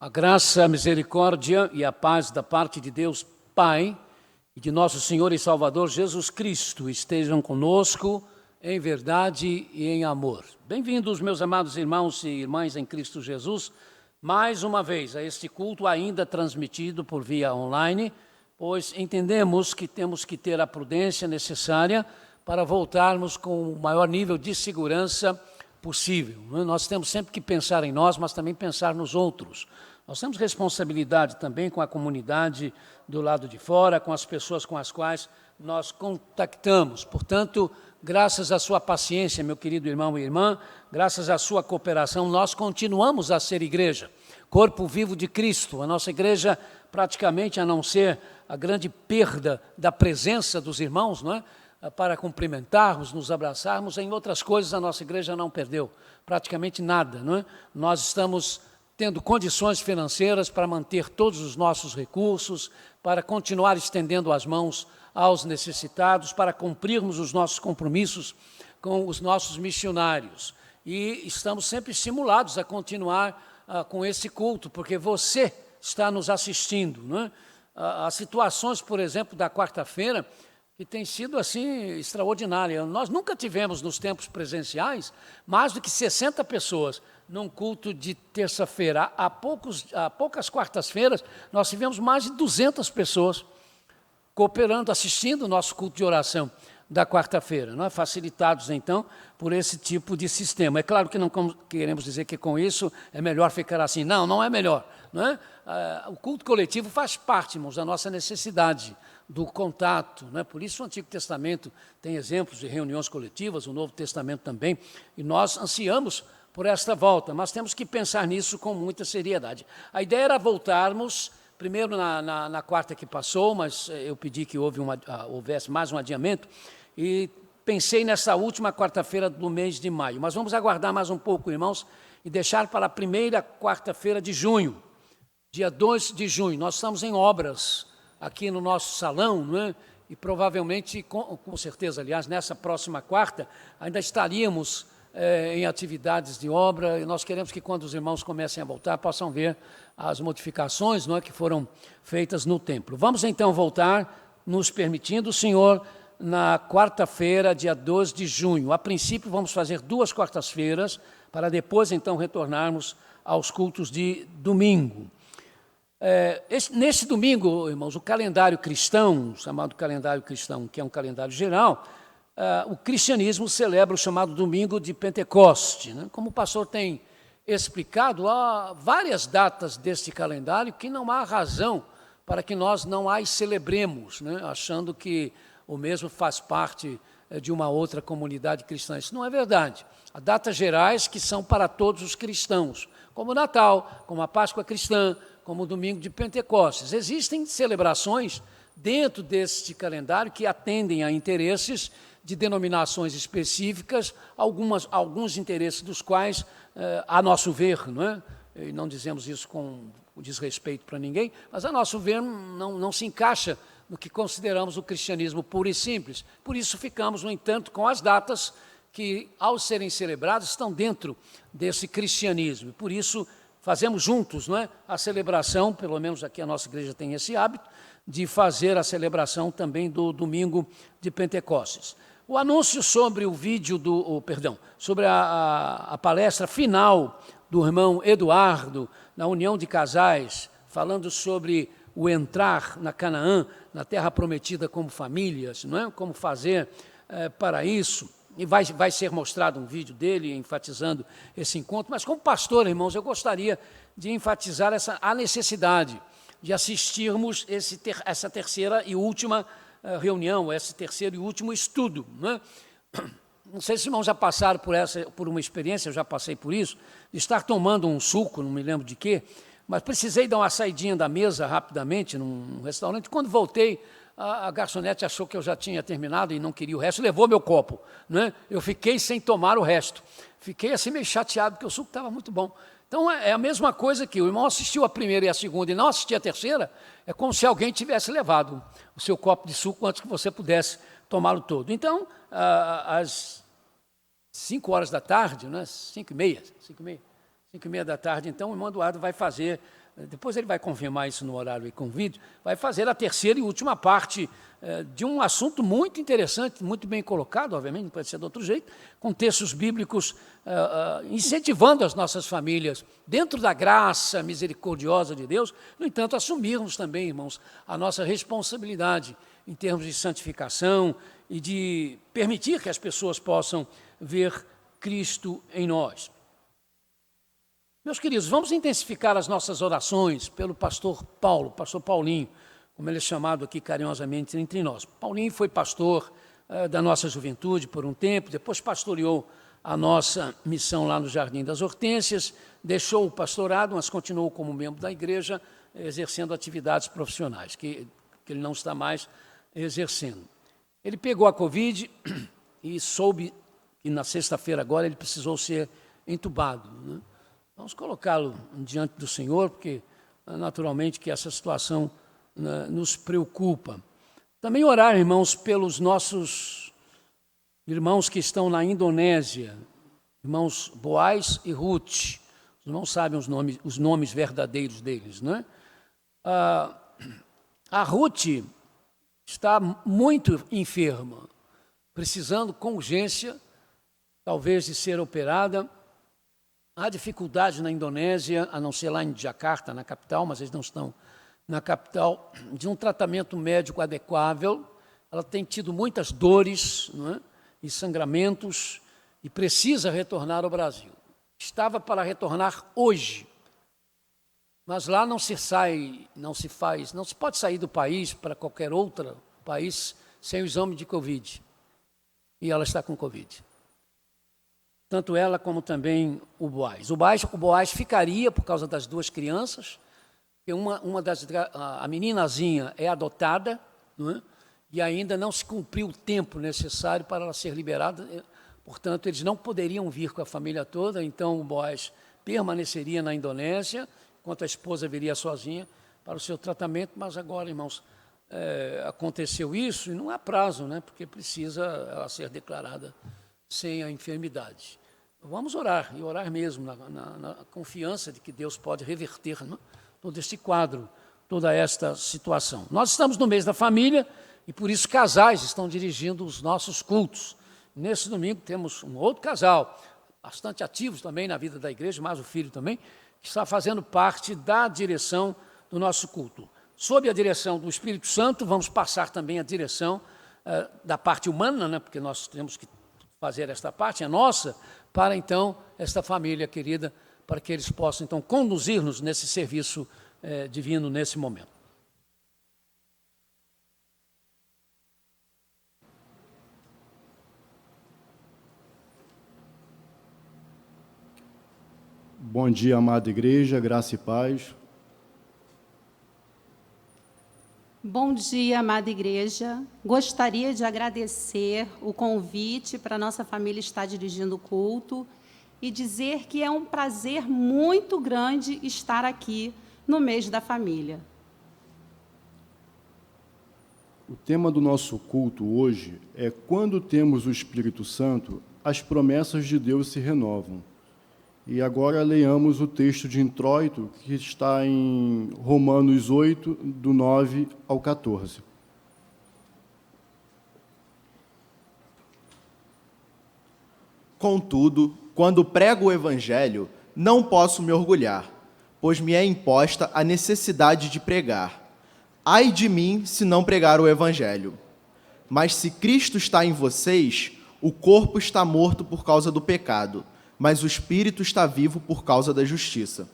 A graça, a misericórdia e a paz da parte de Deus Pai e de nosso Senhor e Salvador Jesus Cristo estejam conosco em verdade e em amor. Bem-vindos, meus amados irmãos e irmãs em Cristo Jesus, mais uma vez a este culto ainda transmitido por via online, pois entendemos que temos que ter a prudência necessária para voltarmos com o maior nível de segurança possível. Nós temos sempre que pensar em nós, mas também pensar nos outros. Nós temos responsabilidade também com a comunidade do lado de fora, com as pessoas com as quais nós contactamos. Portanto, graças à sua paciência, meu querido irmão e irmã, graças à sua cooperação, nós continuamos a ser igreja, corpo vivo de Cristo. A nossa igreja, praticamente, a não ser a grande perda da presença dos irmãos, não é? Para cumprimentarmos, nos abraçarmos, em outras coisas a nossa igreja não perdeu praticamente nada, não é? Nós estamos tendo condições financeiras para manter todos os nossos recursos, para continuar estendendo as mãos aos necessitados, para cumprirmos os nossos compromissos com os nossos missionários. E estamos sempre estimulados a continuar com esse culto, porque você está nos assistindo, não é? As situações, por exemplo, da quarta-feira, que tem sido assim extraordinária. Nós nunca tivemos nos tempos presenciais mais do que 60 pessoas num culto de terça-feira. Há poucas quartas-feiras nós tivemos mais de 200 pessoas cooperando, assistindo o nosso culto de oração da quarta-feira, não é? Facilitados então por esse tipo de sistema. É claro que não queremos dizer que com isso é melhor ficar assim. Não, não é melhor, não é? O culto coletivo faz parte, irmãos, da nossa necessidade do contato, né? Por isso o Antigo Testamento tem exemplos de reuniões coletivas, o Novo Testamento também, e nós ansiamos por esta volta, mas temos que pensar nisso com muita seriedade. A ideia era voltarmos, primeiro na quarta que passou, mas eu pedi que houvesse mais um adiamento, e pensei nessa última quarta-feira do mês de maio, mas vamos aguardar mais um pouco, irmãos, e deixar para a primeira quarta-feira de junho, dia 2 de junho. Nós estamos em obras aqui no nosso salão, não é? E provavelmente, com certeza, aliás, nessa próxima quarta, ainda estaríamos em atividades de obra, e nós queremos que quando os irmãos comecem a voltar, possam ver as modificações, não é, que foram feitas no templo. Vamos então voltar, nos permitindo, Senhor, na quarta-feira, dia 12 de junho. A princípio, vamos fazer 2 quartas-feiras, para depois, então, retornarmos aos cultos de domingo. Nesse domingo, irmãos, o calendário cristão, chamado calendário cristão, que é um calendário geral, o cristianismo celebra o chamado domingo de Pentecoste, né? Como o pastor tem explicado, há várias datas deste calendário que não há razão para que nós não as celebremos, né? Achando que o mesmo faz parte de uma outra comunidade cristã. Isso não é verdade. Há datas gerais que são para todos os cristãos, como o Natal, como a Páscoa cristã, como o domingo de Pentecostes. Existem celebrações dentro deste calendário que atendem a interesses de denominações específicas, alguns interesses dos quais, a nosso ver, não é? E não dizemos isso com desrespeito para ninguém, mas a nosso ver não se encaixa no que consideramos o cristianismo puro e simples. Por isso ficamos, no entanto, com as datas que, ao serem celebradas, estão dentro desse cristianismo. Por isso, fazemos juntos, não é? A celebração, pelo menos aqui a nossa igreja tem esse hábito, de fazer a celebração também do domingo de Pentecostes. O anúncio sobre sobre a palestra final do irmão Eduardo, na União de Casais, falando sobre o entrar na Canaã, na terra prometida como famílias, não é? Como fazer para isso. E vai ser mostrado um vídeo dele enfatizando esse encontro. Mas como pastor, irmãos, eu gostaria de enfatizar a necessidade de assistirmos essa terceira e última reunião, esse terceiro e último estudo. Não sei se os irmãos já passaram por uma experiência, eu já passei por isso, de estar tomando um suco, não me lembro de quê, mas precisei dar uma saidinha da mesa rapidamente num restaurante. Quando voltei, a garçonete achou que eu já tinha terminado e não queria o resto, levou meu copo, né? Eu fiquei sem tomar o resto. Fiquei assim meio chateado, porque o suco estava muito bom. Então, é a mesma coisa que o irmão assistiu a primeira e a segunda e não assistiu a terceira, é como se alguém tivesse levado o seu copo de suco antes que você pudesse tomá-lo todo. Então, às 5 horas da tarde, né? 5h30, 5h30 da tarde, então, o irmão Eduardo vai fazer, depois ele vai confirmar isso no horário e convite, vai fazer a terceira e última parte de um assunto muito interessante, muito bem colocado, obviamente, não pode ser de outro jeito, com textos bíblicos incentivando as nossas famílias, dentro da graça misericordiosa de Deus, no entanto, assumirmos também, irmãos, a nossa responsabilidade em termos de santificação e de permitir que as pessoas possam ver Cristo em nós. Meus queridos, vamos intensificar as nossas orações pelo pastor Paulo, pastor Paulinho, como ele é chamado aqui carinhosamente entre nós. Paulinho foi pastor da nossa juventude por um tempo, depois pastoreou a nossa missão lá no Jardim das Hortênsias, deixou o pastorado, mas continuou como membro da igreja, exercendo atividades profissionais, que ele não está mais exercendo. Ele pegou a Covid e soube que na sexta-feira agora ele precisou ser entubado, né? Vamos colocá-lo diante do Senhor, porque naturalmente que essa situação nos preocupa. Também orar, irmãos, pelos nossos irmãos que estão na Indonésia, irmãos Boaz e Ruth. Os irmãos sabem os nomes verdadeiros deles, né? A Ruth está muito enferma, precisando com urgência, talvez, de ser operada. Há dificuldade na Indonésia, a não ser lá em Jakarta, na capital, mas eles não estão na capital, de um tratamento médico adequável. Ela tem tido muitas dores, não é? E sangramentos, e precisa retornar ao Brasil. Estava para retornar hoje, mas lá não se pode sair do país para qualquer outro país sem o exame de Covid. E ela está com Covid. Tanto ela como também o Boaz. O Boaz ficaria por causa das duas crianças, porque a meninazinha é adotada, não é? E ainda não se cumpriu o tempo necessário para ela ser liberada, portanto, eles não poderiam vir com a família toda, então o Boaz permaneceria na Indonésia, enquanto a esposa viria sozinha para o seu tratamento, mas agora, irmãos, aconteceu isso e não há prazo, né? Porque precisa ela ser declarada sem a enfermidade. Vamos orar, e orar mesmo, na confiança de que Deus pode reverter, né, todo este quadro, toda esta situação. Nós estamos no mês da família, e por isso casais estão dirigindo os nossos cultos. Nesse domingo temos um outro casal, bastante ativos também na vida da igreja, mais o filho também, que está fazendo parte da direção do nosso culto. Sob a direção do Espírito Santo, vamos passar também a direção da parte humana, né, porque nós temos que fazer esta parte, é nossa, para então esta família querida, para que eles possam então conduzir-nos nesse serviço divino nesse momento. Bom dia, amada igreja, graça e paz. Bom dia, amada igreja. Gostaria de agradecer o convite para a nossa família estar dirigindo o culto e dizer que é um prazer muito grande estar aqui no mês da família. O tema do nosso culto hoje é: quando temos o Espírito Santo, as promessas de Deus se renovam. E agora leiamos o texto de introito, que está em Romanos 8, do 9 ao 14. Contudo, quando prego o Evangelho, não posso me orgulhar, pois me é imposta a necessidade de pregar. Ai de mim se não pregar o Evangelho. Mas se Cristo está em vocês, o corpo está morto por causa do pecado, mas o Espírito está vivo por causa da justiça.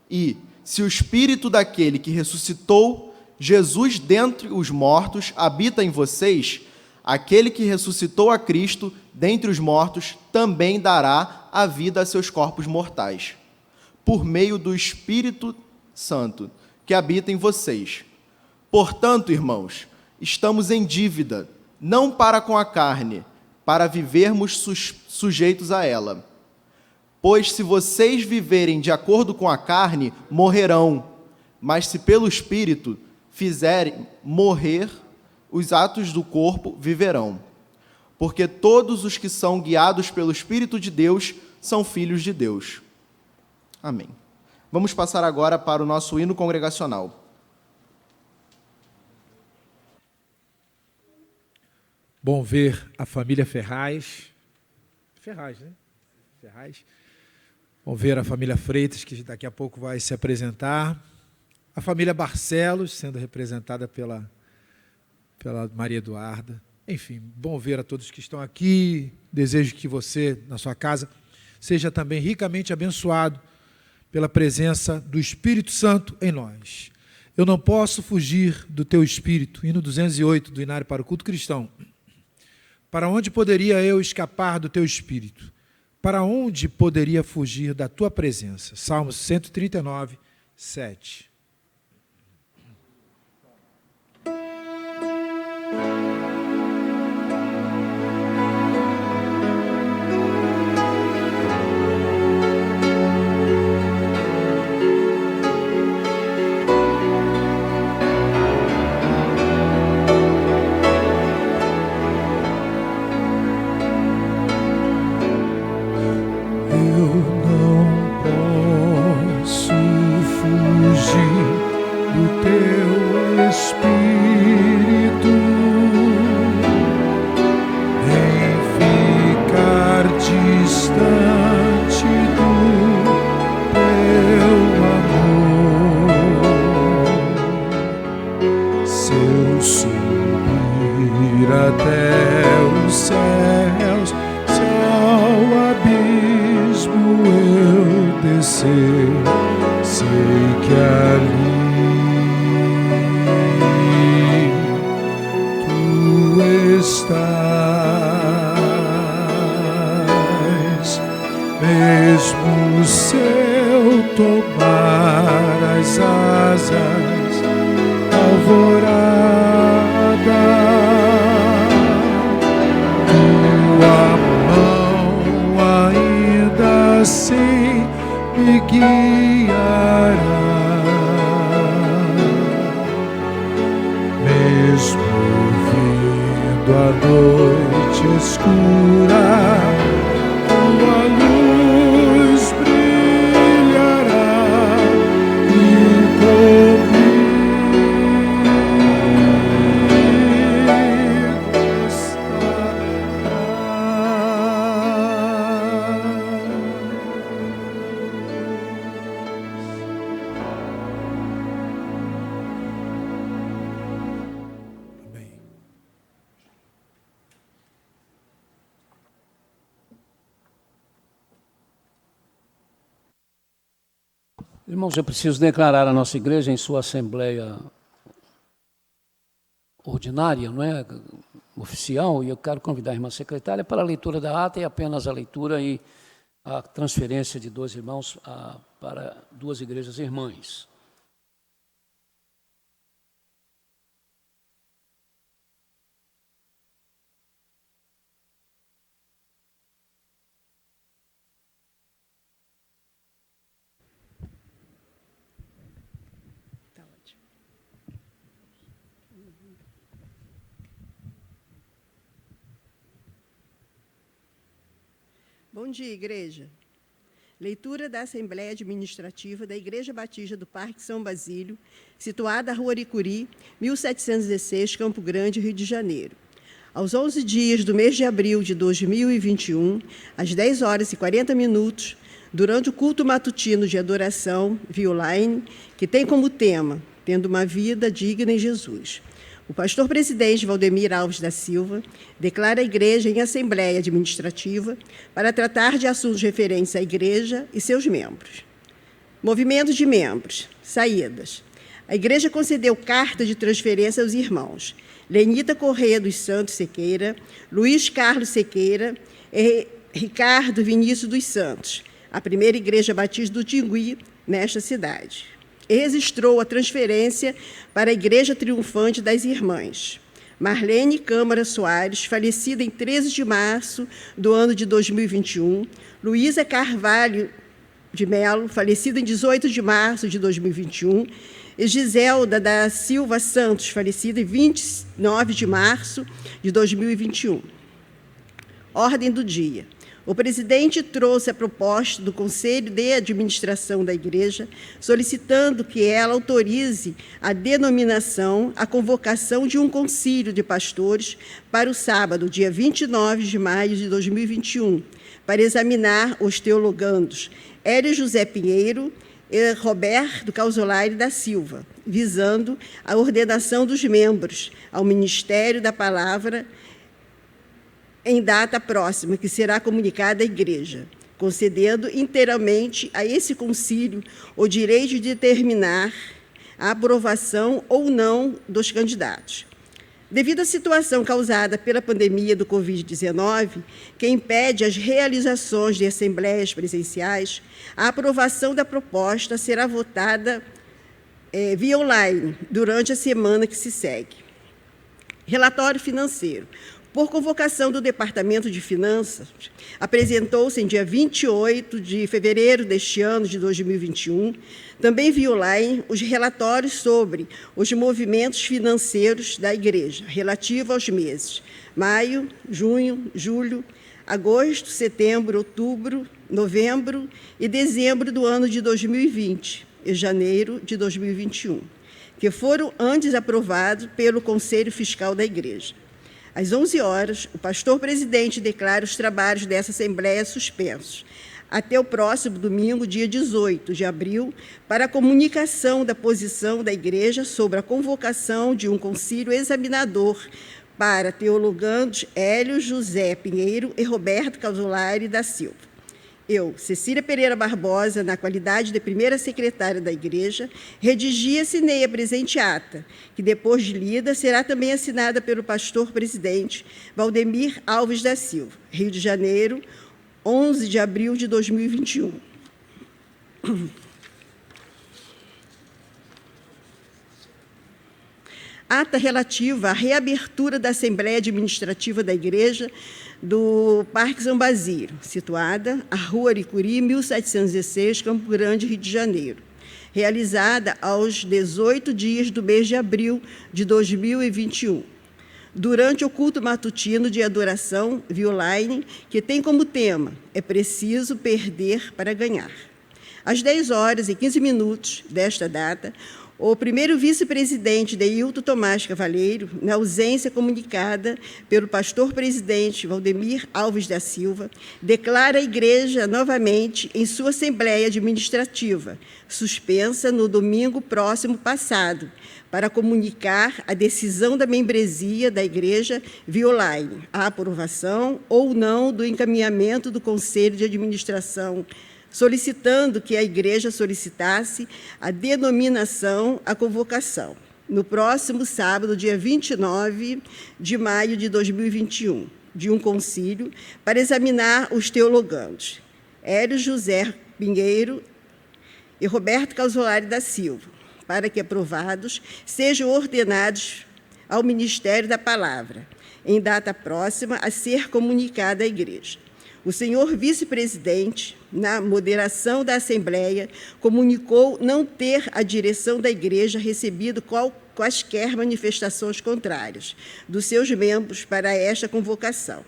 E, se o Espírito daquele que ressuscitou Jesus dentre os mortos habita em vocês, aquele que ressuscitou a Cristo dentre os mortos também dará a vida a seus corpos mortais, por meio do Espírito Santo que habita em vocês. Portanto, irmãos, estamos em dívida, não para com a carne, para vivermos sujeitos a ela. Pois se vocês viverem de acordo com a carne, morrerão. Mas se pelo Espírito fizerem morrer os atos do corpo, viverão. Porque todos os que são guiados pelo Espírito de Deus são filhos de Deus. Amém. Vamos passar agora para o nosso hino congregacional. Bom ver a família Ferraz. Ferraz, né? Ferraz. Bom ver a família Freitas, que daqui a pouco vai se apresentar. A família Barcelos, sendo representada pela Maria Eduarda. Enfim, bom ver a todos que estão aqui. Desejo que você, na sua casa, seja também ricamente abençoado pela presença do Espírito Santo em nós. Eu não posso fugir do teu Espírito. Hino 208 do Inário para o Culto Cristão. Para onde poderia eu escapar do teu Espírito? Para onde poderia fugir da tua presença? Salmos 139, 7. Mesmo se eu tomar as asas da alvorada, tua mão ainda assim me guiará. Mesmo vindo a noite escura, tua luz brilhará e comigo estará. Amém. Irmãos, eu preciso declarar a nossa igreja em sua assembleia ordinária, não é? Oficial, e eu quero convidar a irmã secretária para a leitura da ata e apenas a leitura e a transferência de 2 irmãos para 2 igrejas irmãs. Bom dia, igreja. Leitura da Assembleia Administrativa da Igreja Batista do Parque São Basílio, situada na Rua Aricuri, 1716, Campo Grande, Rio de Janeiro. Aos 11 dias do mês de abril de 2021, às 10 horas e 40 minutos, durante o culto matutino de adoração via online, que tem como tema Tendo uma Vida Digna em Jesus, o pastor presidente Valdemir Alves da Silva declara a igreja em assembleia administrativa para tratar de assuntos referentes à igreja e seus membros. Movimento de membros, saídas. A igreja concedeu carta de transferência aos irmãos Lenita Corrêa dos Santos Sequeira, Luiz Carlos Sequeira e Ricardo Vinícius dos Santos, a primeira igreja batista do Tingui, nesta cidade. E registrou a transferência para a Igreja Triunfante das Irmãs Marlene Câmara Soares, falecida em 13 de março do ano de 2021, Luísa Carvalho de Melo, falecida em 18 de março de 2021, e Giselda da Silva Santos, falecida em 29 de março de 2021. Ordem do dia. O presidente trouxe a proposta do Conselho de Administração da Igreja, solicitando que ela autorize a denominação, a convocação de um concílio de pastores para o sábado, dia 29 de maio de 2021, para examinar os teologandos Hélio José Pinheiro e Roberto Calzolari da Silva, visando a ordenação dos membros ao Ministério da Palavra em data próxima, que será comunicada à Igreja, concedendo inteiramente a esse concílio o direito de determinar a aprovação ou não dos candidatos. Devido à situação causada pela pandemia do Covid-19, que impede as realizações de assembleias presenciais, a aprovação da proposta será votada via online durante a semana que se segue. Relatório financeiro. Por convocação do Departamento de Finanças, apresentou-se em dia 28 de fevereiro deste ano, de 2021, também via online, os relatórios sobre os movimentos financeiros da Igreja, relativo aos meses maio, junho, julho, agosto, setembro, outubro, novembro e dezembro do ano de 2020 e janeiro de 2021, que foram antes aprovados pelo Conselho Fiscal da Igreja. Às 11 horas, o pastor-presidente declara os trabalhos dessa Assembleia suspensos, até o próximo domingo, dia 18 de abril, para a comunicação da posição da Igreja sobre a convocação de um concílio examinador para teologandos Hélio José Pinheiro e Roberto Calzolari da Silva. Eu, Cecília Pereira Barbosa, na qualidade de primeira secretária da Igreja, redigi e assinei a presente ata, que, depois de lida, será também assinada pelo pastor-presidente Valdemir Alves da Silva, Rio de Janeiro, 11 de abril de 2021. Ata relativa à reabertura da Assembleia Administrativa da Igreja do Parque São Basílio, situada à Rua Aricuri, 1716, Campo Grande, Rio de Janeiro, realizada aos 18 dias do mês de abril de 2021, durante o culto matutino de adoração via online, que tem como tema "É preciso perder para ganhar". Às 10 horas e 15 minutos desta data, o primeiro vice-presidente Deilton Tomás Cavaleiro, na ausência comunicada pelo pastor-presidente Valdemir Alves da Silva, declara a Igreja novamente em sua Assembleia Administrativa, suspensa no domingo próximo passado, para comunicar a decisão da membresia da Igreja via online, a aprovação ou não do encaminhamento do Conselho de Administração, solicitando que a Igreja solicitasse a denominação, a convocação, no próximo sábado, dia 29 de maio de 2021, de um concílio para examinar os teologandos Hélio José Pinheiro e Roberto Calzolari da Silva, para que, aprovados, sejam ordenados ao Ministério da Palavra, em data próxima a ser comunicada à Igreja. O senhor vice-presidente, na moderação da Assembleia, comunicou não ter a direção da Igreja recebido quaisquer manifestações contrárias dos seus membros para esta convocação,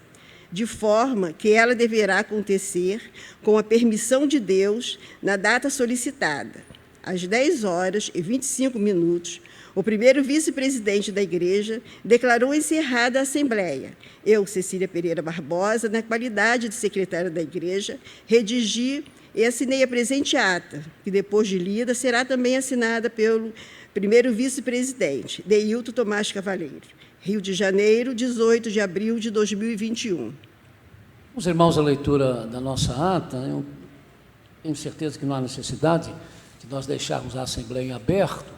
de forma que ela deverá acontecer com a permissão de Deus na data solicitada. Às 10 horas e 25 minutos, o primeiro vice-presidente da Igreja declarou encerrada a Assembleia. Eu, Cecília Pereira Barbosa, na qualidade de secretária da Igreja, redigi e assinei a presente ata, que, depois de lida, será também assinada pelo primeiro vice-presidente, Deilton Tomás Cavaleiro, Rio de Janeiro, 18 de abril de 2021. Os irmãos, a leitura da nossa ata, eu tenho certeza que não há necessidade de nós deixarmos a Assembleia em aberto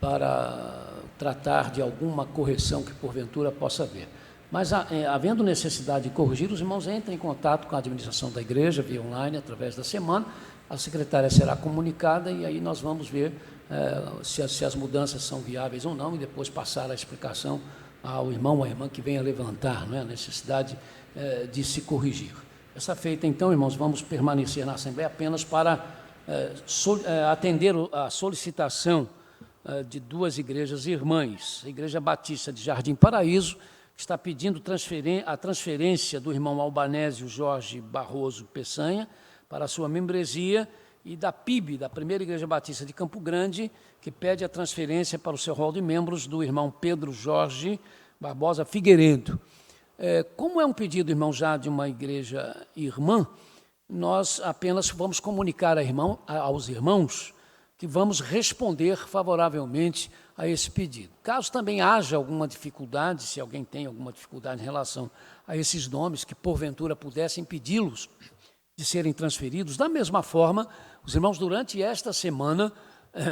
para tratar de alguma correção que porventura possa haver. Mas, havendo necessidade de corrigir, os irmãos entrem em contato com a administração da Igreja, via online, através da semana, a secretária será comunicada e aí nós vamos ver se as mudanças são viáveis ou não e depois passar a explicação ao irmão ou à irmã que venha levantar, não é, a necessidade de se corrigir. Essa feita, então, irmãos, vamos permanecer na Assembleia apenas para atender a solicitação de duas igrejas irmãs, a Igreja Batista de Jardim Paraíso que está pedindo a transferência do irmão Albanésio Jorge Barroso Peçanha para a sua membresia, e da PIB, da Primeira Igreja Batista de Campo Grande, que pede a transferência para o seu rol de membros do irmão Pedro Jorge Barbosa Figueiredo. Como é um pedido, irmão, já de uma igreja irmã, nós apenas vamos comunicar aos irmãos que vamos responder favoravelmente a esse pedido. Caso também haja alguma dificuldade, se alguém tem alguma dificuldade em relação a esses nomes, que porventura pudessem impedi-los de serem transferidos, da mesma forma, os irmãos durante esta semana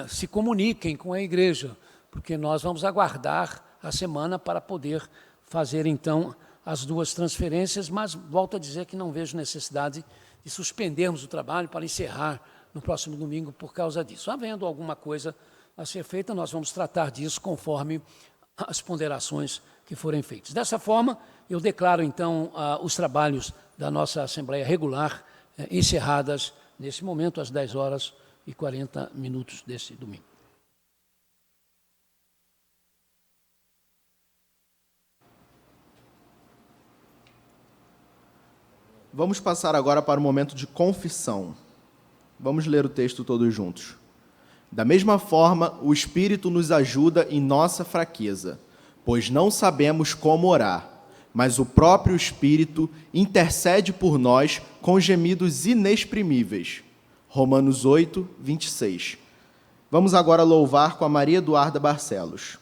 se comuniquem com a igreja, porque nós vamos aguardar a semana para poder fazer então as duas transferências, mas volto a dizer que não vejo necessidade de suspendermos o trabalho para encerrar no próximo domingo por causa disso. Havendo alguma coisa a ser feita, nós vamos tratar disso conforme as ponderações que forem feitas. Dessa forma, eu declaro então os trabalhos da nossa Assembleia Regular encerradas nesse momento, às 10h40 desse domingo. Vamos passar agora para o momento de confissão. Vamos ler o texto todos juntos. Da mesma forma, o Espírito nos ajuda em nossa fraqueza, pois não sabemos como orar, mas o próprio Espírito intercede por nós com gemidos inexprimíveis. Romanos 8, 26. Vamos agora louvar com a Maria Eduarda Barcelos.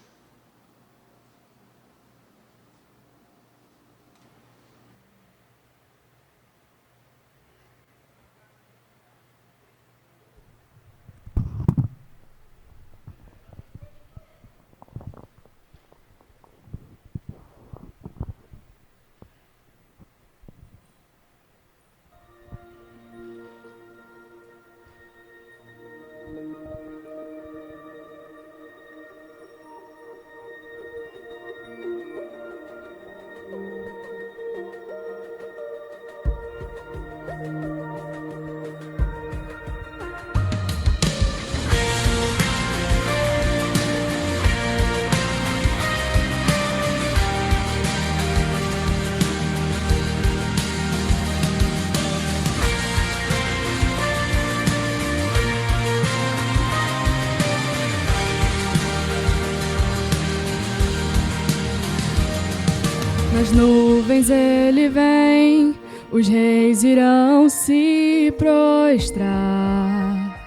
Nas nuvens ele vem, os reis irão se prostrar.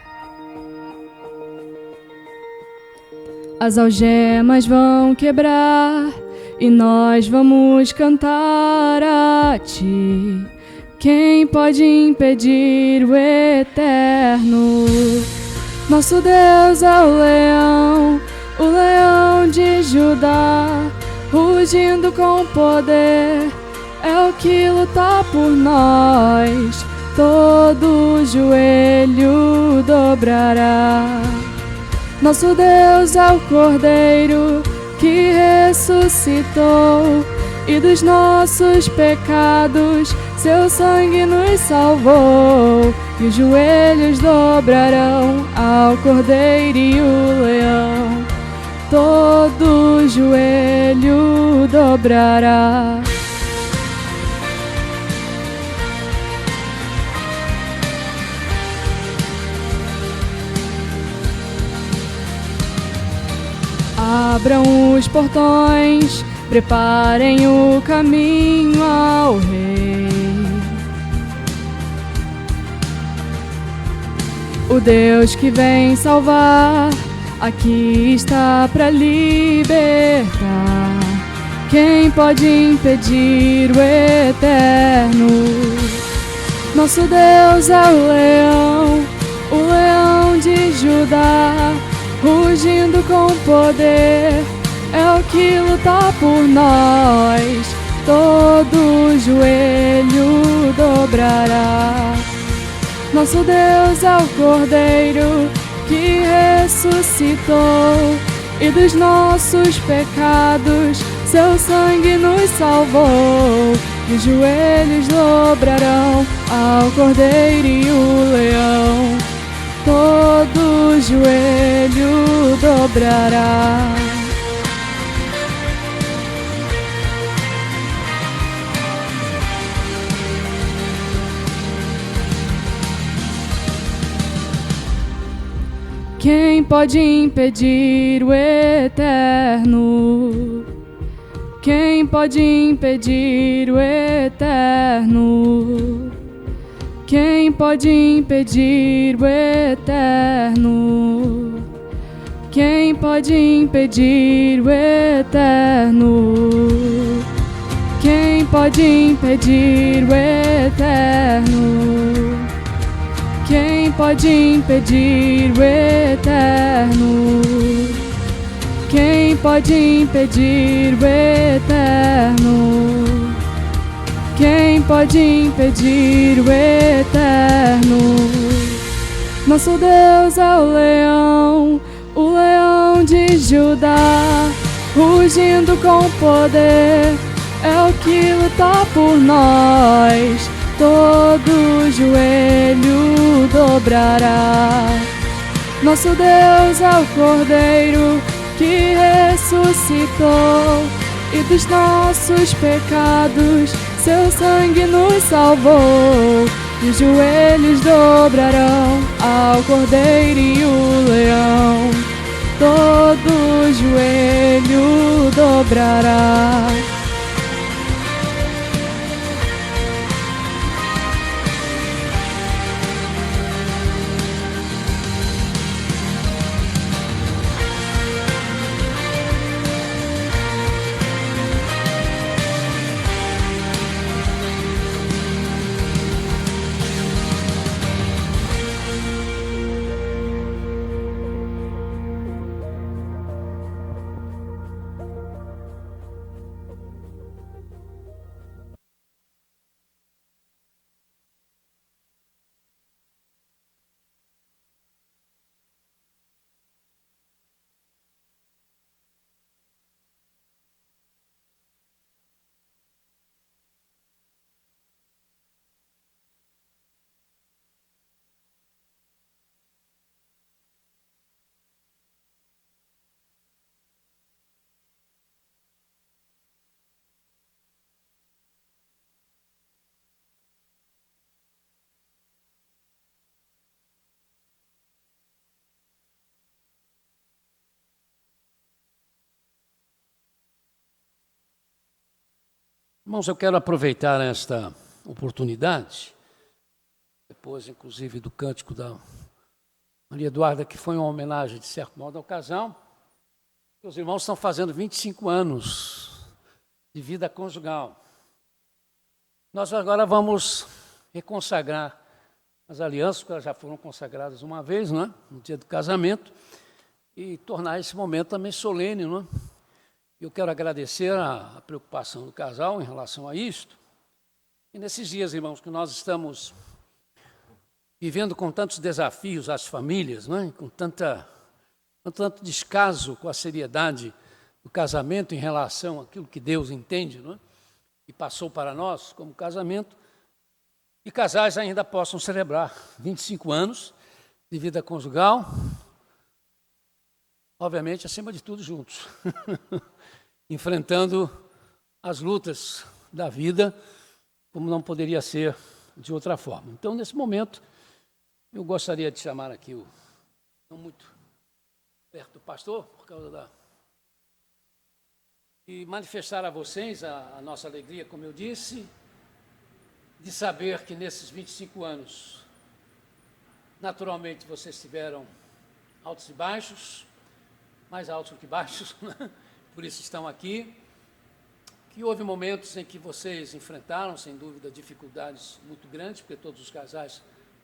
As algemas vão quebrar e nós vamos cantar a ti. Quem pode impedir o eterno? Nosso Deus é o leão de Judá. Rugindo com poder, é o que luta por nós, todo joelho dobrará. Nosso Deus é o Cordeiro que ressuscitou, e dos nossos pecados seu sangue nos salvou. E os joelhos dobrarão ao Cordeiro e o leão, todo joelho dobrará. Abram os portões, preparem o caminho ao Rei. O Deus que vem salvar aqui está para libertar. Quem pode impedir o eterno? Nosso Deus é o leão de Judá. Rugindo com poder, é o que luta por nós, todo joelho dobrará. Nosso Deus é o Cordeiro que ressuscitou, e dos nossos pecados seu sangue nos salvou. E os joelhos dobrarão ao Cordeiro e o leão, todo joelho dobrará. Quem pode impedir o eterno? Quem pode impedir o eterno? Quem pode impedir o eterno? Quem pode impedir o eterno? Quem pode impedir o eterno? Quem pode impedir o eterno? Quem pode impedir o eterno? Quem pode impedir o eterno? Nosso Deus é o leão de Judá, rugindo com poder, é o que luta por nós. Todo joelho dobrará. Nosso Deus é o Cordeiro que ressuscitou, e dos nossos pecados seu sangue nos salvou. E os joelhos dobrarão ao Cordeiro e o leão. Todo joelho dobrará. Irmãos, eu quero aproveitar esta oportunidade, depois, inclusive, do cântico da Maria Eduarda, que foi uma homenagem, de certo modo, ao casal. Os irmãos estão fazendo 25 anos de vida conjugal. Nós agora vamos reconsagrar as alianças, porque elas já foram consagradas uma vez, não é? No dia do casamento, e tornar esse momento também solene, não é? Eu quero agradecer a preocupação do casal em relação a isto. E nesses dias, irmãos, que nós estamos vivendo com tantos desafios às famílias, não é? com tanto descaso com a seriedade do casamento em relação àquilo que Deus entende, não é? E passou para nós como casamento, e casais ainda possam celebrar 25 anos de vida conjugal, obviamente, acima de tudo, juntos. Enfrentando as lutas da vida, como não poderia ser de outra forma. Então, nesse momento, eu gostaria de chamar aqui não muito perto do pastor, por causa e manifestar a vocês a nossa alegria, como eu disse, de saber que nesses 25 anos, naturalmente, vocês tiveram altos e baixos, mais altos do que baixos, né? Por isso estão aqui, que houve momentos em que vocês enfrentaram, sem dúvida, dificuldades muito grandes, porque todos os casais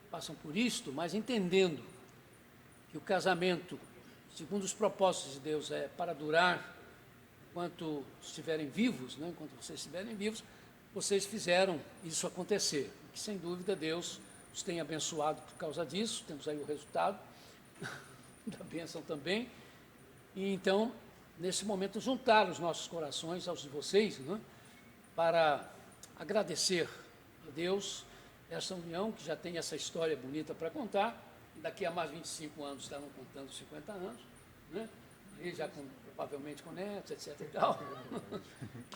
passam por isto, mas entendendo que o casamento, segundo os propósitos de Deus, é para durar enquanto estiverem vivos, né? Enquanto vocês estiverem vivos, vocês fizeram isso acontecer. Que, sem dúvida, Deus os tem abençoado por causa disso, temos aí o resultado da bênção também. E então, nesse momento, juntar os nossos corações aos de vocês, né, para agradecer a Deus essa união, que já tem essa história bonita para contar. Daqui a mais 25 anos estarão contando 50 anos, né? E já provavelmente com netos, etc. e tal.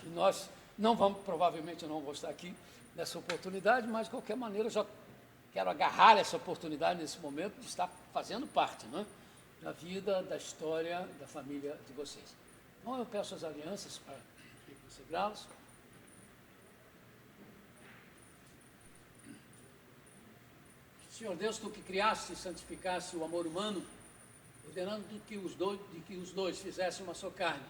E nós não vamos, provavelmente eu não vou estar aqui nessa oportunidade, mas de qualquer maneira eu já quero agarrar essa oportunidade nesse momento de estar fazendo parte, né? da vida, da história da família de vocês. Então eu peço as alianças para consagrá-los. Senhor Deus, Tu que criaste e santificaste o amor humano, ordenando que os dois fizessem uma só carne.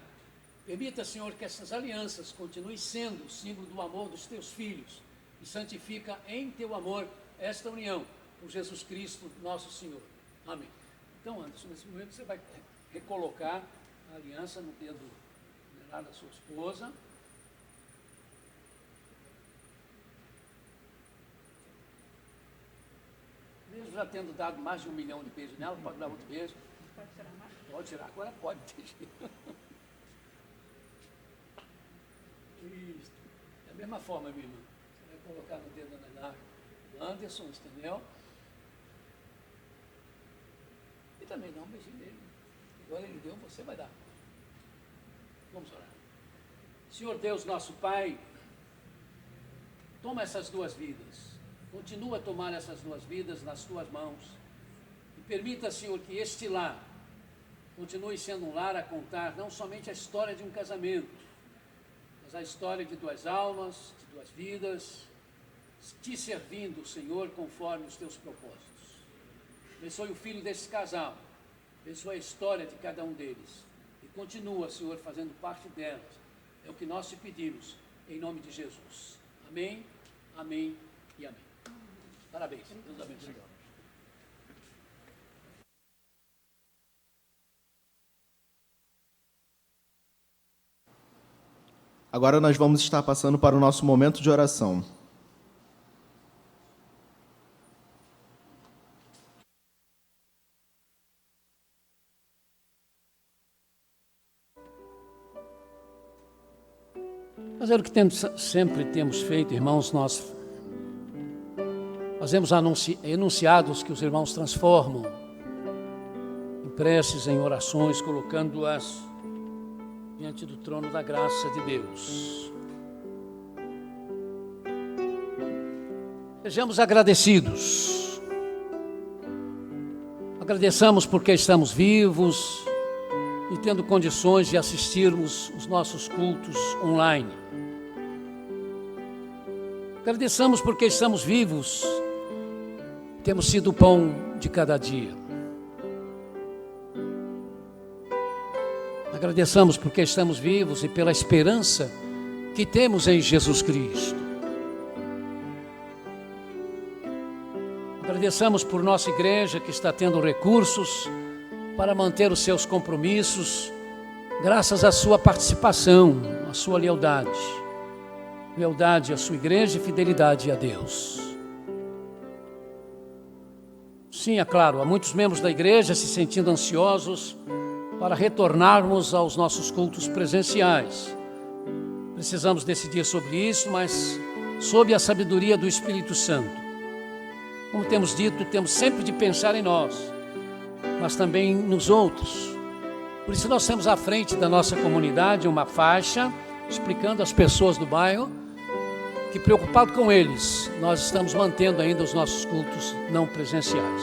Permita, Senhor, que essas alianças continuem sendo o símbolo do amor dos Teus filhos e santifica em Teu amor esta união por Jesus Cristo, nosso Senhor. Amém. Então, Anderson, nesse momento você vai recolocar a aliança no dedo da sua esposa. Mesmo já tendo dado mais de 1 milhão de beijos nela, pode dar outro beijo. Pode tirar mais? Pode tirar, agora pode. Isso. Da mesma forma, minha irmã. Você vai colocar no dedo da Anderson, entendeu? E também dá um beijinho nele. Agora ele deu, você vai dar. Vamos orar. Senhor Deus, nosso Pai, toma essas duas vidas. Continua a tomar essas duas vidas nas Tuas mãos. E permita, Senhor, que este lar continue sendo um lar a contar não somente a história de um casamento, mas a história de duas almas, de duas vidas, Te servindo, Senhor, conforme os Teus propósitos. Abençoe o filho desse casal, abençoe a história de cada um deles e continua, Senhor, fazendo parte delas. É o que nós Te pedimos, em nome de Jesus. Amém, amém e amém. Parabéns, Deus abençoe. Agora nós vamos estar passando para o nosso momento de oração. Fazer o que sempre temos feito, irmãos, nós fazemos enunciados que os irmãos transformam em preces, em orações, colocando-as diante do trono da graça de Deus. Sejamos agradecidos. Agradeçamos porque estamos vivos e tendo condições de assistirmos os nossos cultos online. Agradeçamos porque estamos vivos, temos sido o pão de cada dia. Agradeçamos porque estamos vivos e pela esperança que temos em Jesus Cristo. Agradeçamos por nossa igreja que está tendo recursos para manter os seus compromissos, graças à sua participação, à sua lealdade. Lealdade à sua igreja e fidelidade a Deus. Sim, é claro, há muitos membros da igreja se sentindo ansiosos para retornarmos aos nossos cultos presenciais. Precisamos decidir sobre isso, mas sob a sabedoria do Espírito Santo. Como temos dito, temos sempre de pensar em nós, mas também nos outros. Por isso nós temos à frente da nossa comunidade uma faixa explicando às pessoas do bairro que, preocupado com eles, nós estamos mantendo ainda os nossos cultos não presenciais.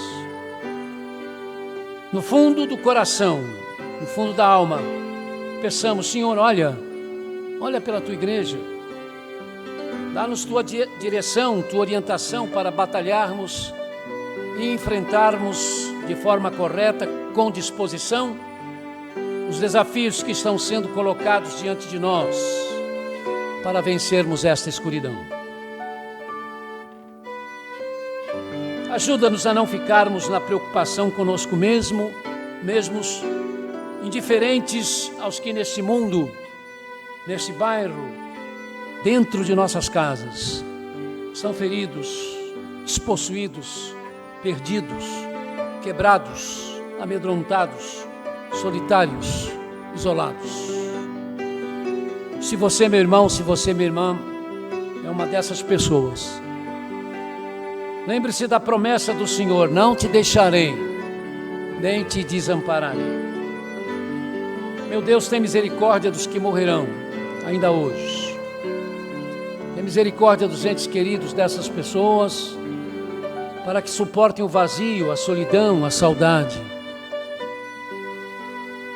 No fundo do coração, no fundo da alma, peçamos: Senhor, olha pela Tua igreja, dá-nos Tua direção, Tua orientação para batalharmos e enfrentarmos de forma correta, com disposição, os desafios que estão sendo colocados diante de nós para vencermos esta escuridão. Ajuda-nos a não ficarmos na preocupação conosco mesmos, indiferentes aos que neste mundo, neste bairro, dentro de nossas casas, são feridos, despossuídos, perdidos, quebrados, amedrontados, solitários, isolados. Se você, meu irmão, se você, minha irmã, é uma dessas pessoas, lembre-se da promessa do Senhor: não te deixarei, nem te desampararei. Meu Deus, tem misericórdia dos que morrerão ainda hoje. Tem misericórdia dos entes queridos dessas pessoas, para que suportem o vazio, a solidão, a saudade.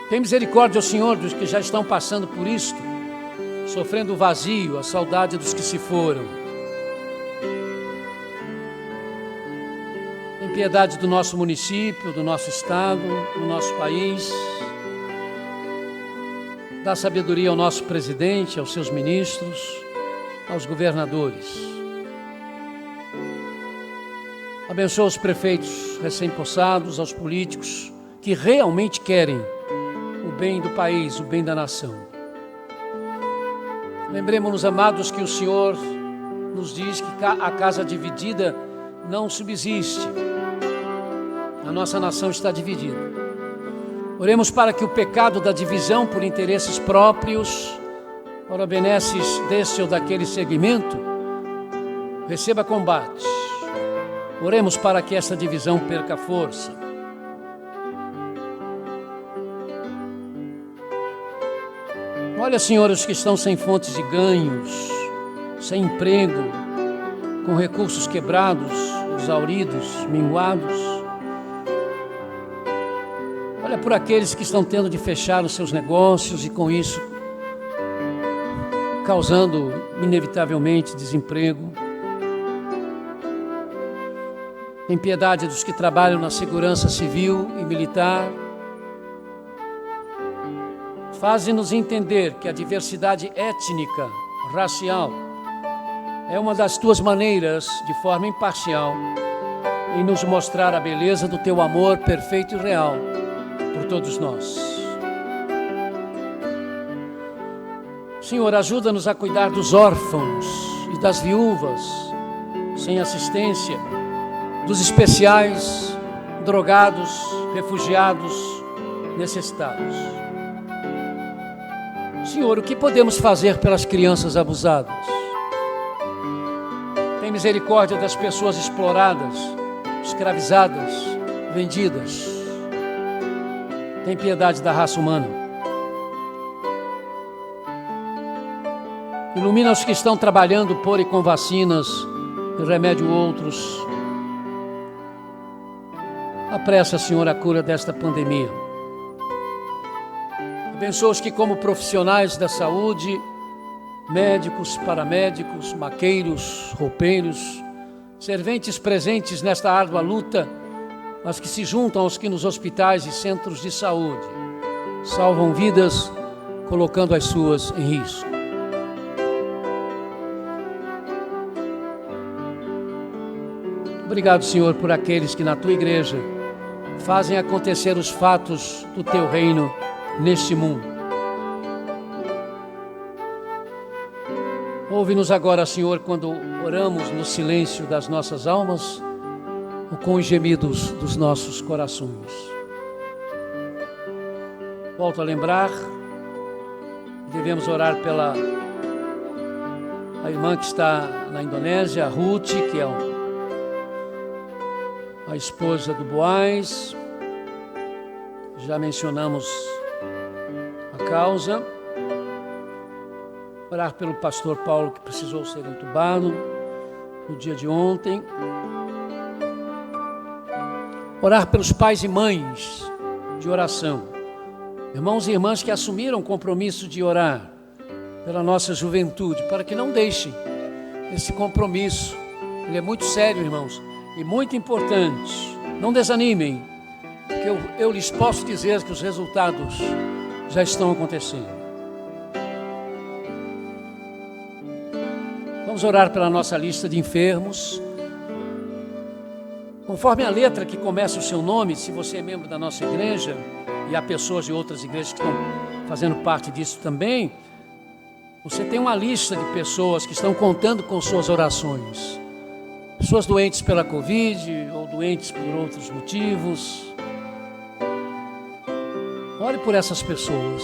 Tem misericórdia, ó Senhor, dos que já estão passando por isto, sofrendo o vazio, a saudade dos que se foram. Tem piedade do nosso município, do nosso estado, do nosso país. Dá sabedoria ao nosso presidente, aos seus ministros, aos governadores. Abençoa os prefeitos recém-possados, aos políticos que realmente querem o bem do país, o bem da nação. Lembremos-nos, amados, que o Senhor nos diz que a casa dividida não subsiste. A nossa nação está dividida. Oremos para que o pecado da divisão por interesses próprios, para benesses desse ou daquele segmento, receba combate. Oremos para que essa divisão perca força. Olha, Senhor, os que estão sem fontes de ganhos, sem emprego, com recursos quebrados, exauridos, minguados. Olha por aqueles que estão tendo de fechar os seus negócios e com isso causando inevitavelmente desemprego. Tem piedade dos que trabalham na segurança civil e militar. Faze-nos entender que a diversidade étnica, racial, é uma das tuas maneiras, de forma imparcial, em nos mostrar a beleza do teu amor perfeito e real por todos nós. Senhor, ajuda-nos a cuidar dos órfãos e das viúvas sem assistência, dos especiais, drogados, refugiados, necessitados. Senhor, o que podemos fazer pelas crianças abusadas? Tem misericórdia das pessoas exploradas, escravizadas, vendidas. Tem piedade da raça humana. Ilumina os que estão trabalhando por e com vacinas e remédio outros. Apressa, Senhor, a cura desta pandemia. Abençoa os que, como profissionais da saúde, médicos, paramédicos, maqueiros, roupeiros, serventes presentes nesta árdua luta, mas que se juntam aos que nos hospitais e centros de saúde salvam vidas, colocando as suas em risco. Obrigado, Senhor, por aqueles que na Tua igreja fazem acontecer os fatos do Teu reino neste mundo. Ouve-nos agora, Senhor, quando oramos no silêncio das nossas almas ou com os gemidos dos nossos corações. Volto a lembrar, devemos orar pela irmã que está na Indonésia, a Ruth, que é a esposa do Boaz. Já mencionamos a causa. Orar pelo pastor Paulo, que precisou ser entubado no dia de ontem. Orar pelos pais e mães de oração. Irmãos e irmãs que assumiram o compromisso de orar pela nossa juventude, para que não deixem esse compromisso. Ele é muito sério, irmãos, e muito importante. Não desanimem, porque eu lhes posso dizer que os resultados já estão acontecendo. Vamos orar pela nossa lista de enfermos. Conforme a letra que começa o seu nome, se você é membro da nossa igreja, e há pessoas de outras igrejas que estão fazendo parte disso também, você tem uma lista de pessoas que estão contando com suas orações. Pessoas doentes pela Covid ou doentes por outros motivos. Ore por essas pessoas.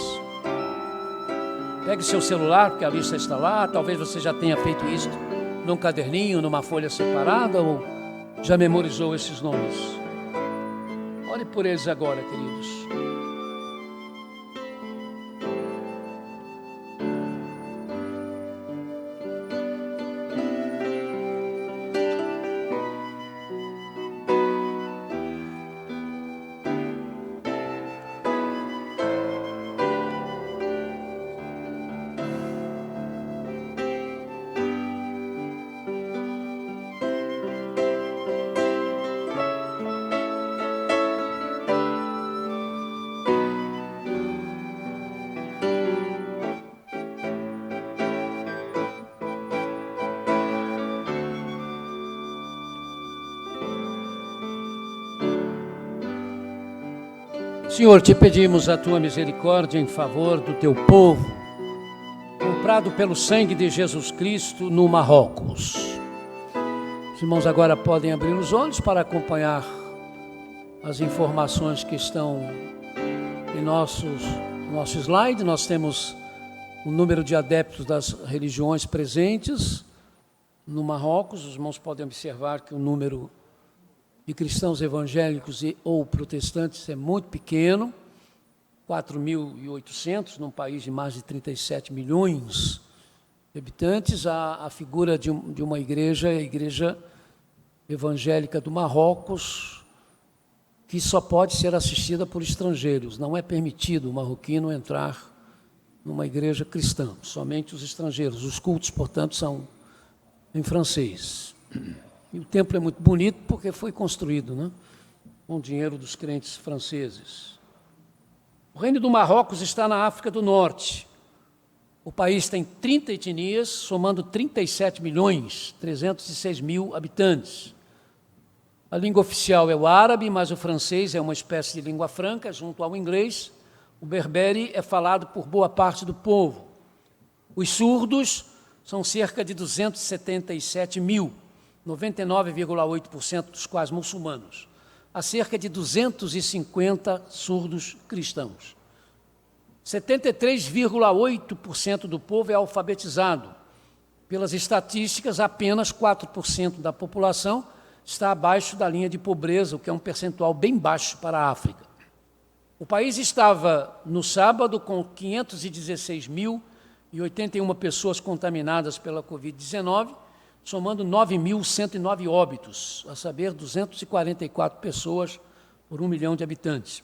Pegue seu celular, porque a lista está lá. Talvez você já tenha feito isso num caderninho, numa folha separada, ou já memorizou esses nomes. Ore por eles agora, queridos. Senhor, te pedimos a tua misericórdia em favor do teu povo, comprado pelo sangue de Jesus Cristo no Marrocos. Os irmãos agora podem abrir os olhos para acompanhar as informações que estão em nosso slide. Nós temos o número de adeptos das religiões presentes no Marrocos. Os irmãos podem observar que o número de cristãos evangélicos ou protestantes é muito pequeno, 4.800, num país de mais de 37 milhões de habitantes. A figura de uma igreja é a Igreja Evangélica do Marrocos, que só pode ser assistida por estrangeiros. Não é permitido o marroquino entrar numa igreja cristã, somente os estrangeiros. Os cultos, portanto, são em francês. E o templo é muito bonito porque foi construído, né, com o dinheiro dos crentes franceses. O Reino do Marrocos está na África do Norte. O país tem 30 etnias, somando 37.306.000 habitantes. A língua oficial é o árabe, mas o francês é uma espécie de língua franca, junto ao inglês. O berbere é falado por boa parte do povo. Os surdos são cerca de 277 mil, 99,8% dos quais muçulmanos. Há cerca de 250 surdos cristãos. 73,8% do povo é alfabetizado. Pelas estatísticas, apenas 4% da população está abaixo da linha de pobreza, o que é um percentual bem baixo para a África. O país estava, no sábado, com 516.081 pessoas contaminadas pela Covid-19, somando 9.109 óbitos, a saber, 244 pessoas por 1 milhão de habitantes.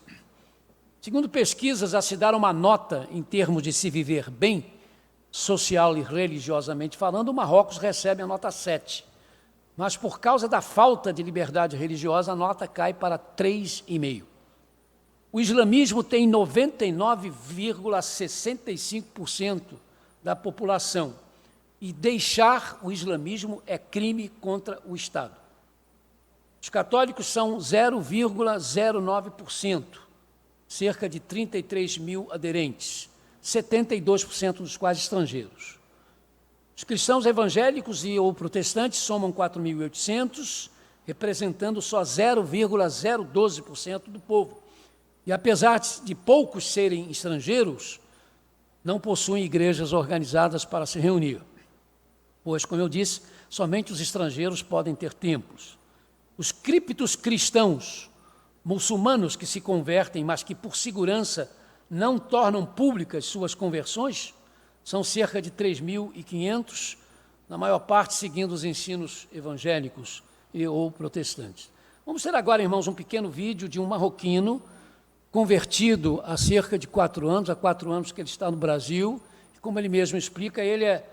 Segundo pesquisas a se dar uma nota em termos de se viver bem, social e religiosamente falando, o Marrocos recebe a nota 7. Mas por causa da falta de liberdade religiosa, a nota cai para 3,5. O islamismo tem 99,65% da população. E deixar o islamismo é crime contra o Estado. Os católicos são 0,09%, cerca de 33 mil aderentes, 72% dos quais estrangeiros. Os cristãos evangélicos ou protestantes somam 4.800, representando só 0,012% do povo. E apesar de poucos serem estrangeiros, não possuem igrejas organizadas para se reunir. Pois, como eu disse, somente os estrangeiros podem ter templos. Os criptos cristãos, muçulmanos que se convertem, mas que por segurança não tornam públicas suas conversões, são cerca de 3.500, na maior parte seguindo os ensinos evangélicos ou protestantes. Vamos ter agora, irmãos, um pequeno vídeo de um marroquino convertido há cerca de 4 anos, há 4 anos que ele está no Brasil, e como ele mesmo explica, ele é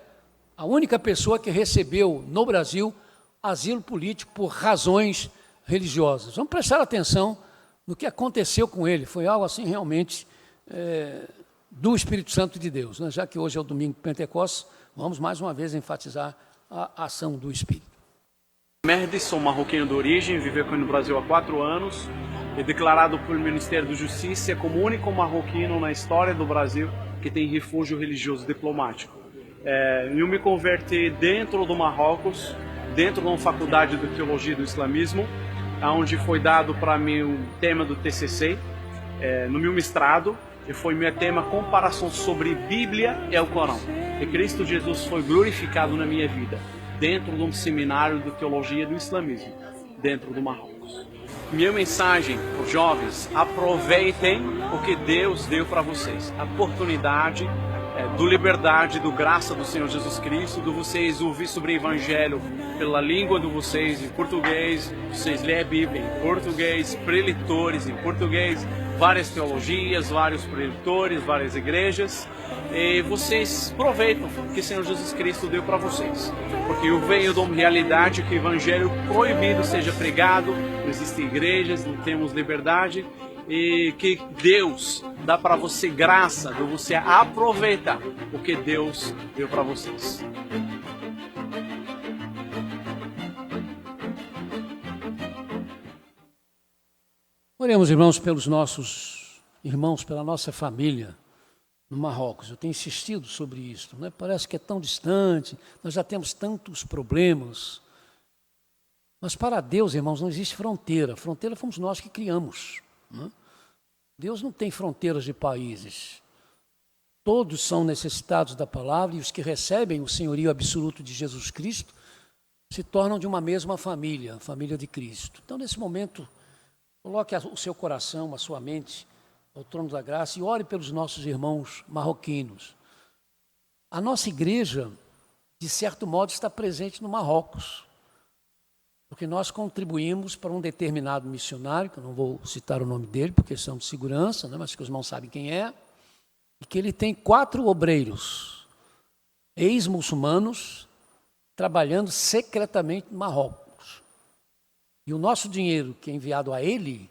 a única pessoa que recebeu no Brasil asilo político por razões religiosas. Vamos prestar atenção no que aconteceu com ele. Foi algo assim realmente do Espírito Santo de Deus, né? Já que hoje é o domingo de Pentecostes, vamos mais uma vez enfatizar a ação do Espírito. Mehdi, sou marroquino de origem, vivo aqui no Brasil há 4 anos e declarado pelo Ministério da Justiça como o único marroquino na história do Brasil que tem refúgio religioso diplomático. Eu me converti dentro do Marrocos, dentro de uma faculdade de Teologia do Islamismo, onde foi dado para mim o tema do TCC, no meu mestrado, e foi meu tema comparação sobre Bíblia e o Corão. E Cristo Jesus foi glorificado na minha vida, dentro de um seminário de Teologia do Islamismo, dentro do Marrocos. Minha mensagem para os jovens: aproveitem o que Deus deu para vocês, a oportunidade do liberdade, do graça do Senhor Jesus Cristo, de vocês ouvir sobre o Evangelho pela língua de vocês, em português, vocês lêem a Bíblia em português, preletores em português, várias teologias, vários preletores, várias igrejas, e vocês aproveitam o que o Senhor Jesus Cristo deu para vocês, porque eu venho de uma realidade que o Evangelho proibido seja pregado, não existem igrejas, não temos liberdade, e que Deus dá para você graça de você aproveitar o que Deus deu para vocês. Oremos, irmãos, pelos nossos irmãos, pela nossa família no Marrocos. Eu tenho insistido sobre isso, né? Parece que é tão distante, nós já temos tantos problemas. Mas para Deus, irmãos, não existe fronteira. Fronteira fomos nós que criamos, né? Deus não tem fronteiras de países. Todos são necessitados da palavra, e os que recebem o senhorio absoluto de Jesus Cristo se tornam de uma mesma família, a família de Cristo. Então, nesse momento, coloque o seu coração, a sua mente ao trono da graça e ore pelos nossos irmãos marroquinos. A nossa igreja, de certo modo, está presente no Marrocos, porque nós contribuímos para um determinado missionário, que eu não vou citar o nome dele, por questão de segurança, né, mas que os irmãos sabem quem é, e que ele tem 4 obreiros, ex-muçulmanos, trabalhando secretamente no Marrocos. E o nosso dinheiro que é enviado a ele,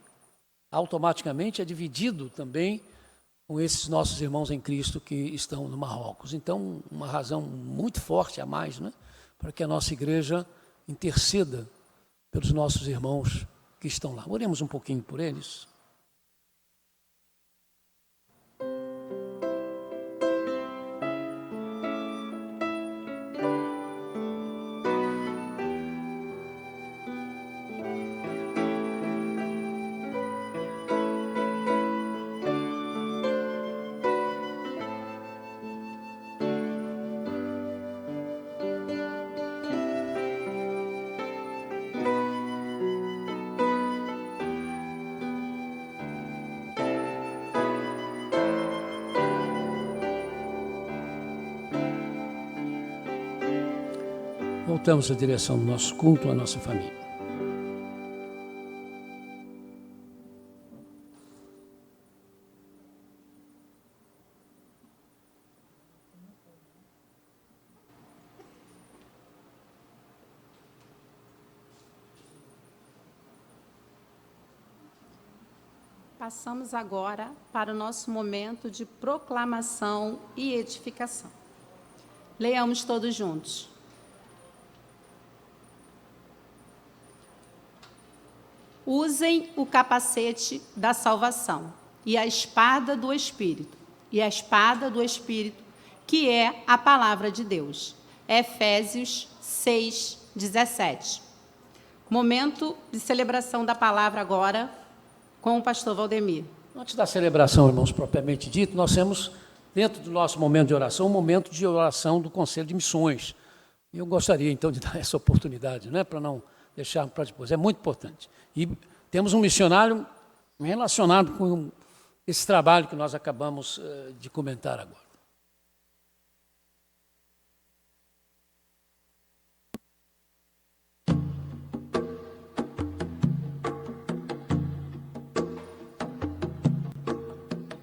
automaticamente é dividido também com esses nossos irmãos em Cristo que estão no Marrocos. Então, uma razão muito forte a mais, né, para que a nossa igreja interceda pelos nossos irmãos que estão lá. Oremos um pouquinho por eles. Voltamos à direção do nosso culto, à nossa família. Passamos agora para o nosso momento de proclamação e edificação. Leiamos todos juntos. Usem o capacete da salvação e a espada do Espírito, que é a palavra de Deus. Efésios 6, 17. Momento de celebração da palavra agora com o pastor Valdemir. Antes da celebração, irmãos, propriamente dito, nós temos, dentro do nosso momento de oração, um momento de oração do Conselho de Missões. E eu gostaria, então, de dar essa oportunidade, né, para não deixar para depois. É muito importante. E temos um missionário relacionado com esse trabalho que nós acabamos de comentar agora.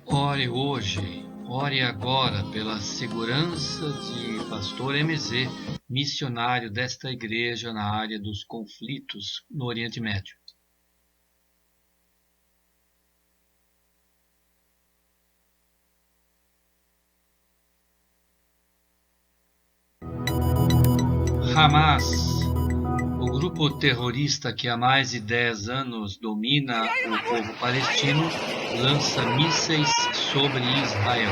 Ore hoje, ore agora pela segurança de pastor MZ, missionário desta igreja na área dos conflitos no Oriente Médio. Hamas, o grupo terrorista que há mais de 10 anos domina o povo palestino, lança mísseis sobre Israel.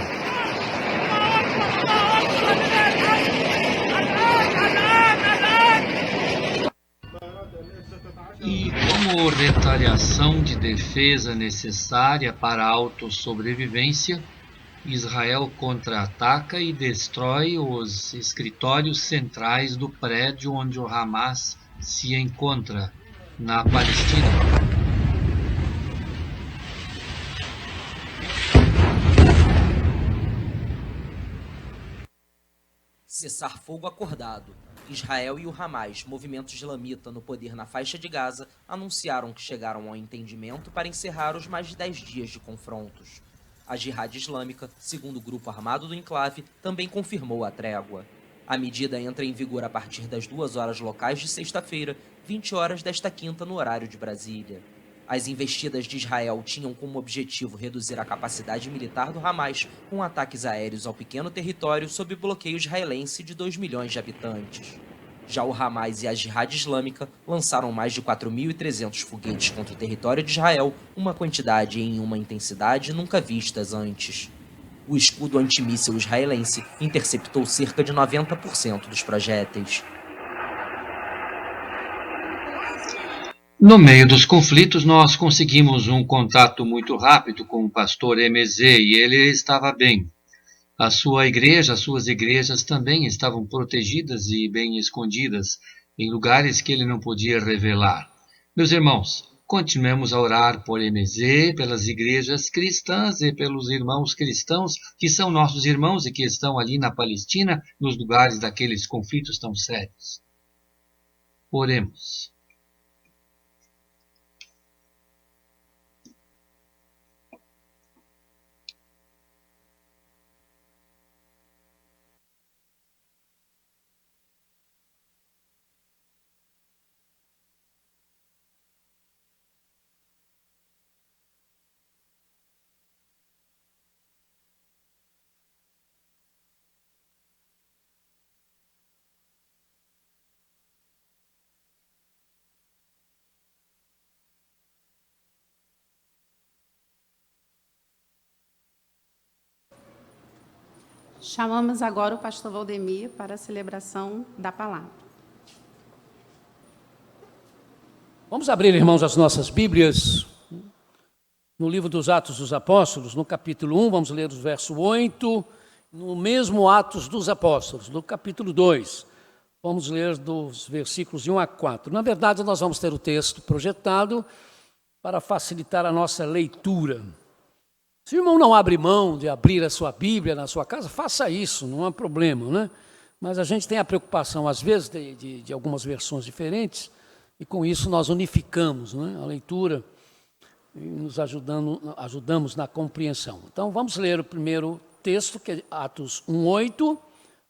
E como retaliação de defesa necessária para a autossobrevivência, Israel contra-ataca e destrói os escritórios centrais do prédio onde o Hamas se encontra, na Palestina. Cessar-fogo acordado. Israel e o Hamas, movimento islamita no poder na faixa de Gaza, anunciaram que chegaram ao entendimento para encerrar os mais de 10 dias de confrontos. A Jihad Islâmica, segundo o grupo armado do enclave, também confirmou a trégua. A medida entra em vigor a partir das 2 horas locais de sexta-feira, 20 horas desta quinta no horário de Brasília. As investidas de Israel tinham como objetivo reduzir a capacidade militar do Hamas com ataques aéreos ao pequeno território sob bloqueio israelense de 2 milhões de habitantes. Já o Hamas e a Jihad Islâmica lançaram mais de 4.300 foguetes contra o território de Israel, uma quantidade e em uma intensidade nunca vistas antes. O escudo antimíssil israelense interceptou cerca de 90% dos projéteis. No meio dos conflitos, nós conseguimos um contato muito rápido com o pastor Emezê e ele estava bem. A sua igreja, as suas igrejas também estavam protegidas e bem escondidas em lugares que ele não podia revelar. Meus irmãos, continuemos a orar por Emezê, pelas igrejas cristãs e pelos irmãos cristãos que são nossos irmãos e que estão ali na Palestina, nos lugares daqueles conflitos tão sérios. Oremos. Chamamos agora o pastor Valdemir para a celebração da palavra. Vamos abrir, irmãos, as nossas Bíblias no livro dos Atos dos Apóstolos, no capítulo 1, vamos ler o verso 8, no mesmo Atos dos Apóstolos, no capítulo 2, vamos ler dos versículos de 1 a 4. Na verdade, nós vamos ter o texto projetado para facilitar a nossa leitura. Se o irmão não abre mão de abrir a sua Bíblia na sua casa, faça isso, não há problema, né? Mas a gente tem a preocupação, às vezes, de algumas versões diferentes, e com isso nós unificamos, né, a leitura e nos ajudamos na compreensão. Então, vamos ler o primeiro texto, que é Atos 1:8,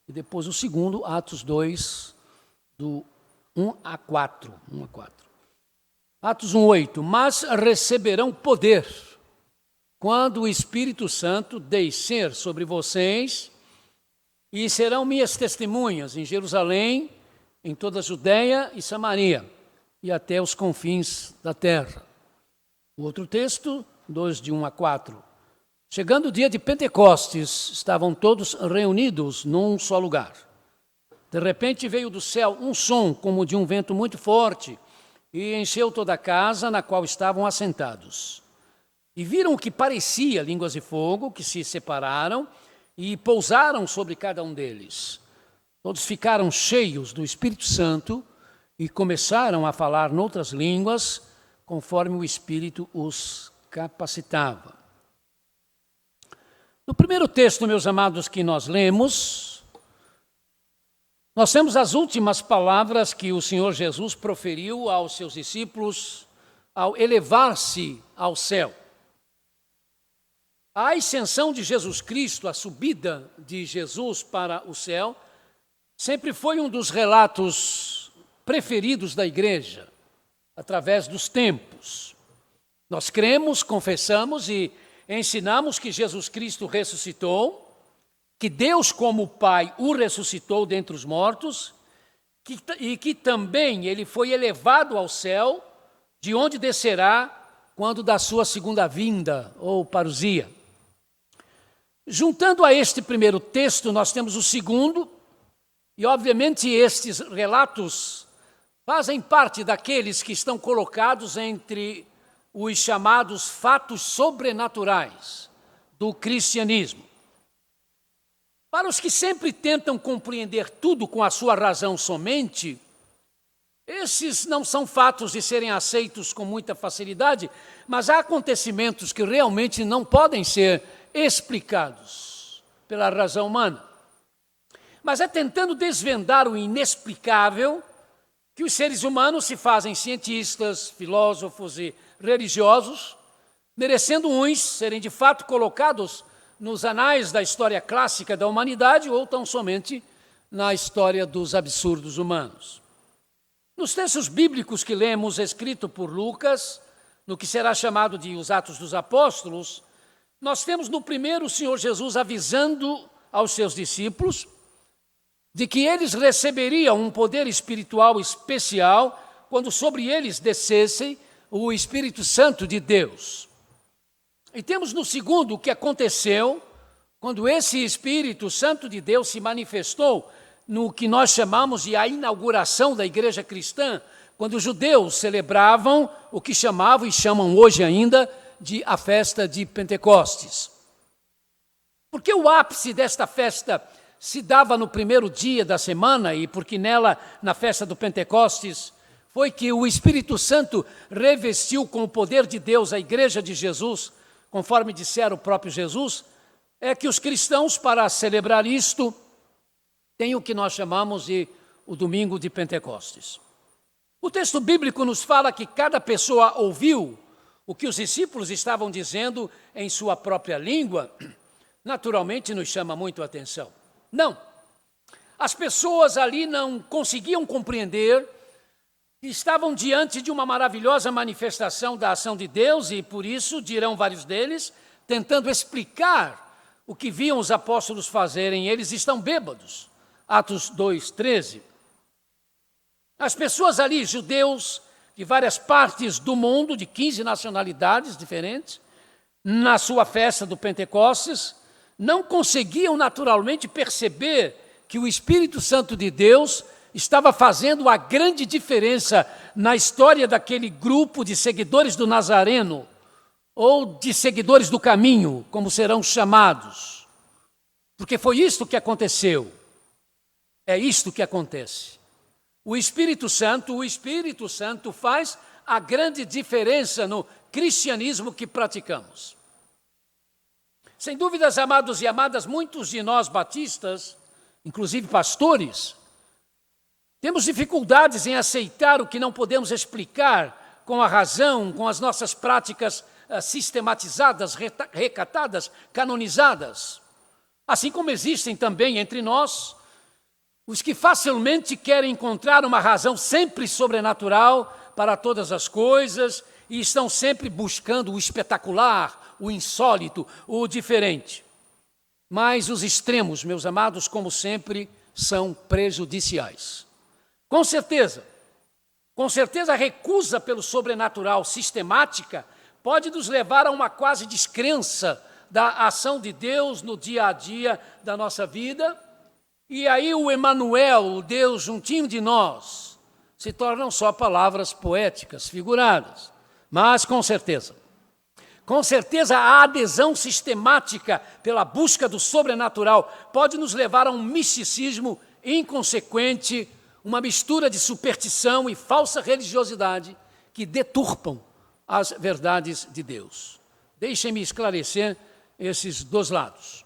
e depois o segundo, Atos 2, do 1 a 4. Atos 1:8. Mas receberão poder quando o Espírito Santo descer sobre vocês, e serão minhas testemunhas em Jerusalém, em toda a Judéia e Samaria, e até os confins da terra. O outro texto, 2, de 1 a 4. Chegando o dia de Pentecostes, estavam todos reunidos num só lugar. De repente veio do céu um som como de um vento muito forte, e encheu toda a casa na qual estavam assentados. E viram o que parecia línguas de fogo, que se separaram e pousaram sobre cada um deles. Todos ficaram cheios do Espírito Santo e começaram a falar noutras línguas, conforme o Espírito os capacitava. No primeiro texto, meus amados, que nós lemos, nós temos as últimas palavras que o Senhor Jesus proferiu aos seus discípulos ao elevar-se ao céu. A ascensão de Jesus Cristo, a subida de Jesus para o céu, sempre foi um dos relatos preferidos da igreja, através dos tempos. Nós cremos, confessamos e ensinamos que Jesus Cristo ressuscitou, que Deus como Pai o ressuscitou dentre os mortos, e que também ele foi elevado ao céu, de onde descerá quando da sua segunda vinda, ou parousia. Juntando a este primeiro texto, nós temos o segundo, e obviamente estes relatos fazem parte daqueles que estão colocados entre os chamados fatos sobrenaturais do cristianismo. Para os que sempre tentam compreender tudo com a sua razão somente, esses não são fatos de serem aceitos com muita facilidade, mas há acontecimentos que realmente não podem ser explicados pela razão humana. Mas é tentando desvendar o inexplicável que os seres humanos se fazem cientistas, filósofos e religiosos, merecendo uns serem de fato colocados nos anais da história clássica da humanidade ou tão somente na história dos absurdos humanos. Nos textos bíblicos que lemos, escrito por Lucas, no que será chamado de os Atos dos Apóstolos, nós temos no primeiro o Senhor Jesus avisando aos seus discípulos de que eles receberiam um poder espiritual especial quando sobre eles descesse o Espírito Santo de Deus. E temos no segundo o que aconteceu quando esse Espírito Santo de Deus se manifestou no que nós chamamos de a inauguração da igreja cristã, quando os judeus celebravam o que chamavam e chamam hoje ainda de a festa de Pentecostes. Porque o ápice desta festa se dava no primeiro dia da semana e porque nela, na festa do Pentecostes, foi que o Espírito Santo revestiu com o poder de Deus a igreja de Jesus, conforme dissera o próprio Jesus, é que os cristãos, para celebrar isto, têm o que nós chamamos de o domingo de Pentecostes. O texto bíblico nos fala que cada pessoa ouviu o que os discípulos estavam dizendo em sua própria língua. Naturalmente nos chama muito a atenção. Não, as pessoas ali não conseguiam compreender que estavam diante de uma maravilhosa manifestação da ação de Deus e por isso, dirão vários deles, tentando explicar o que viam os apóstolos fazerem, eles estão bêbados. Atos 2:13. As pessoas ali, judeus de várias partes do mundo, de 15 nacionalidades diferentes, na sua festa do Pentecostes, não conseguiam naturalmente perceber que o Espírito Santo de Deus estava fazendo a grande diferença na história daquele grupo de seguidores do Nazareno, ou de seguidores do caminho, como serão chamados. Porque foi isto que aconteceu. É isto que acontece. O Espírito Santo faz a grande diferença no cristianismo que praticamos. Sem dúvidas, amados e amadas, muitos de nós batistas, inclusive pastores, temos dificuldades em aceitar o que não podemos explicar com a razão, com as nossas práticas sistematizadas, recatadas, canonizadas. Assim como existem também entre nós os que facilmente querem encontrar uma razão sempre sobrenatural para todas as coisas e estão sempre buscando o espetacular, o insólito, o diferente. Mas os extremos, meus amados, como sempre, são prejudiciais. Com certeza, a recusa pelo sobrenatural sistemática pode nos levar a uma quase descrença da ação de Deus no dia a dia da nossa vida. E aí o Emanuel, o Deus juntinho de nós, se tornam só palavras poéticas, figuradas. Mas com certeza a adesão sistemática pela busca do sobrenatural pode nos levar a um misticismo inconsequente, uma mistura de superstição e falsa religiosidade que deturpam as verdades de Deus. Deixem-me esclarecer esses dois lados.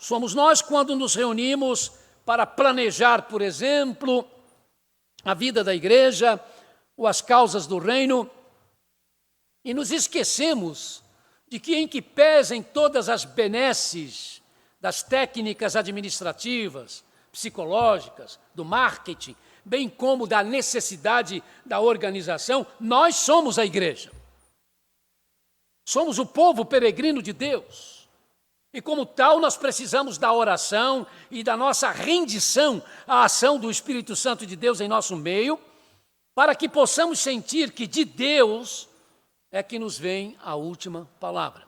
Somos nós quando nos reunimos para planejar, por exemplo, a vida da igreja ou as causas do reino, e nos esquecemos de que em que pesem todas as benesses das técnicas administrativas, psicológicas, do marketing, bem como da necessidade da organização, nós somos a igreja. Somos o povo peregrino de Deus. E como tal, nós precisamos da oração e da nossa rendição à ação do Espírito Santo de Deus em nosso meio, para que possamos sentir que de Deus é que nos vem a última palavra.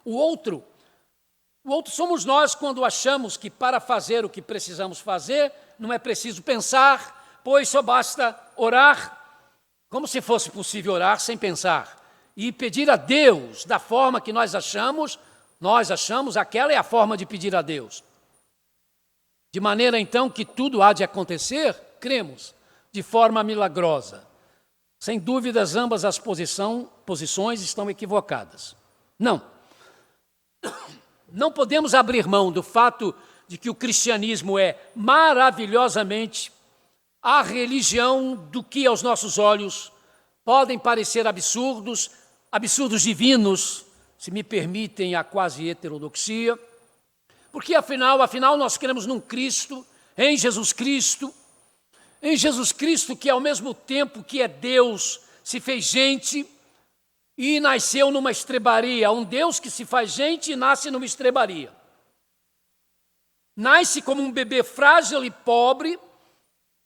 O outro somos nós quando achamos que para fazer o que precisamos fazer, não é preciso pensar, pois só basta orar, como se fosse possível orar sem pensar, e pedir a Deus da forma que nós achamos aquela é a forma de pedir a Deus. De maneira então que tudo há de acontecer, cremos, de forma milagrosa. Sem dúvidas, ambas as posições estão equivocadas. Não podemos abrir mão do fato de que o cristianismo é maravilhosamente a religião do que aos nossos olhos podem parecer absurdos divinos, se me permitem a quase heterodoxia, porque afinal nós cremos num Cristo, em Jesus Cristo que ao mesmo tempo que é Deus, se fez gente e nasceu numa estrebaria, um Deus que se faz gente e nasce numa estrebaria. Nasce como um bebê frágil e pobre,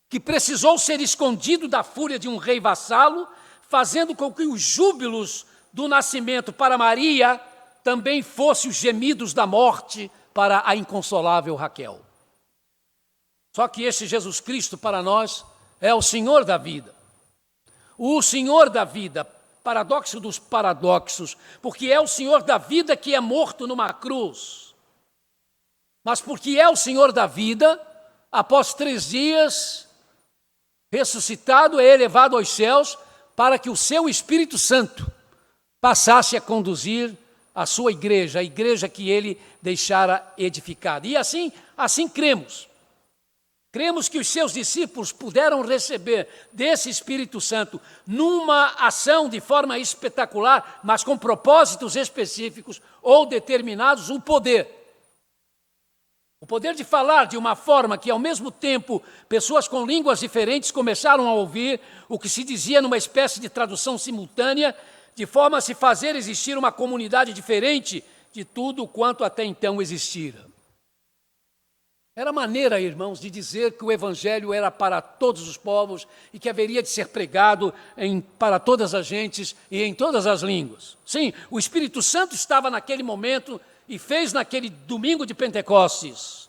que precisou ser escondido da fúria de um rei vassalo, fazendo com que os júbilos do nascimento para Maria também fossem os gemidos da morte para a inconsolável Raquel. Só que este Jesus Cristo para nós é o Senhor da vida. O Senhor da vida, paradoxo dos paradoxos, porque é o Senhor da vida que é morto numa cruz. Mas porque é o Senhor da vida, após 3 dias, ressuscitado, é elevado aos céus, para que o seu Espírito Santo passasse a conduzir a sua igreja, a igreja que ele deixara edificada. E assim cremos. Cremos que os seus discípulos puderam receber desse Espírito Santo numa ação de forma espetacular, mas com propósitos específicos ou determinados, o poder. O poder de falar de uma forma que, ao mesmo tempo, pessoas com línguas diferentes começaram a ouvir o que se dizia numa espécie de tradução simultânea, de forma a se fazer existir uma comunidade diferente de tudo quanto até então existira. Era maneira, irmãos, de dizer que o Evangelho era para todos os povos e que haveria de ser pregado para todas as gentes e em todas as línguas. Sim, o Espírito Santo estava naquele momento e fez naquele domingo de Pentecostes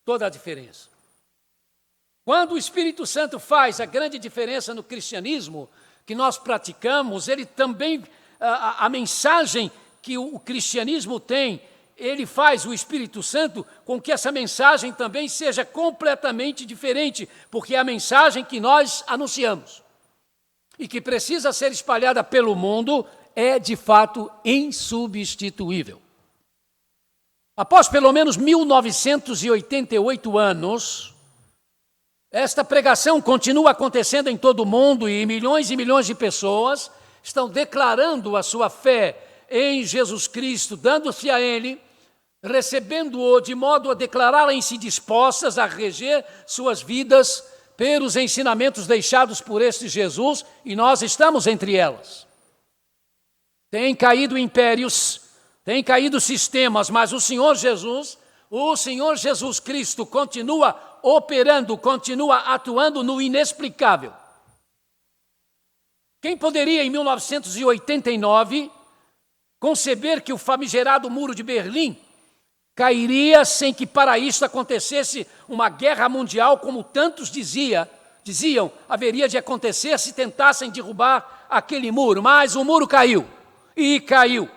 toda a diferença. Quando o Espírito Santo faz a grande diferença no cristianismo que nós praticamos, ele também, a mensagem que o cristianismo tem, ele faz, o Espírito Santo, com que essa mensagem também seja completamente diferente, porque é a mensagem que nós anunciamos e que precisa ser espalhada pelo mundo é, de fato, insubstituível. Após pelo menos 1988 anos, esta pregação continua acontecendo em todo o mundo e milhões de pessoas estão declarando a sua fé em Jesus Cristo, dando-se a Ele, recebendo-o de modo a declararem-se dispostas a reger suas vidas pelos ensinamentos deixados por este Jesus, e nós estamos entre elas. Têm caído impérios, têm caído sistemas, mas o Senhor Jesus Cristo continua operando, continua atuando no inexplicável. Quem poderia, em 1989, conceber que o famigerado Muro de Berlim cairia sem que para isso acontecesse uma guerra mundial, como tantos diziam haveria de acontecer se tentassem derrubar aquele muro? Mas o muro caiu, e caiu.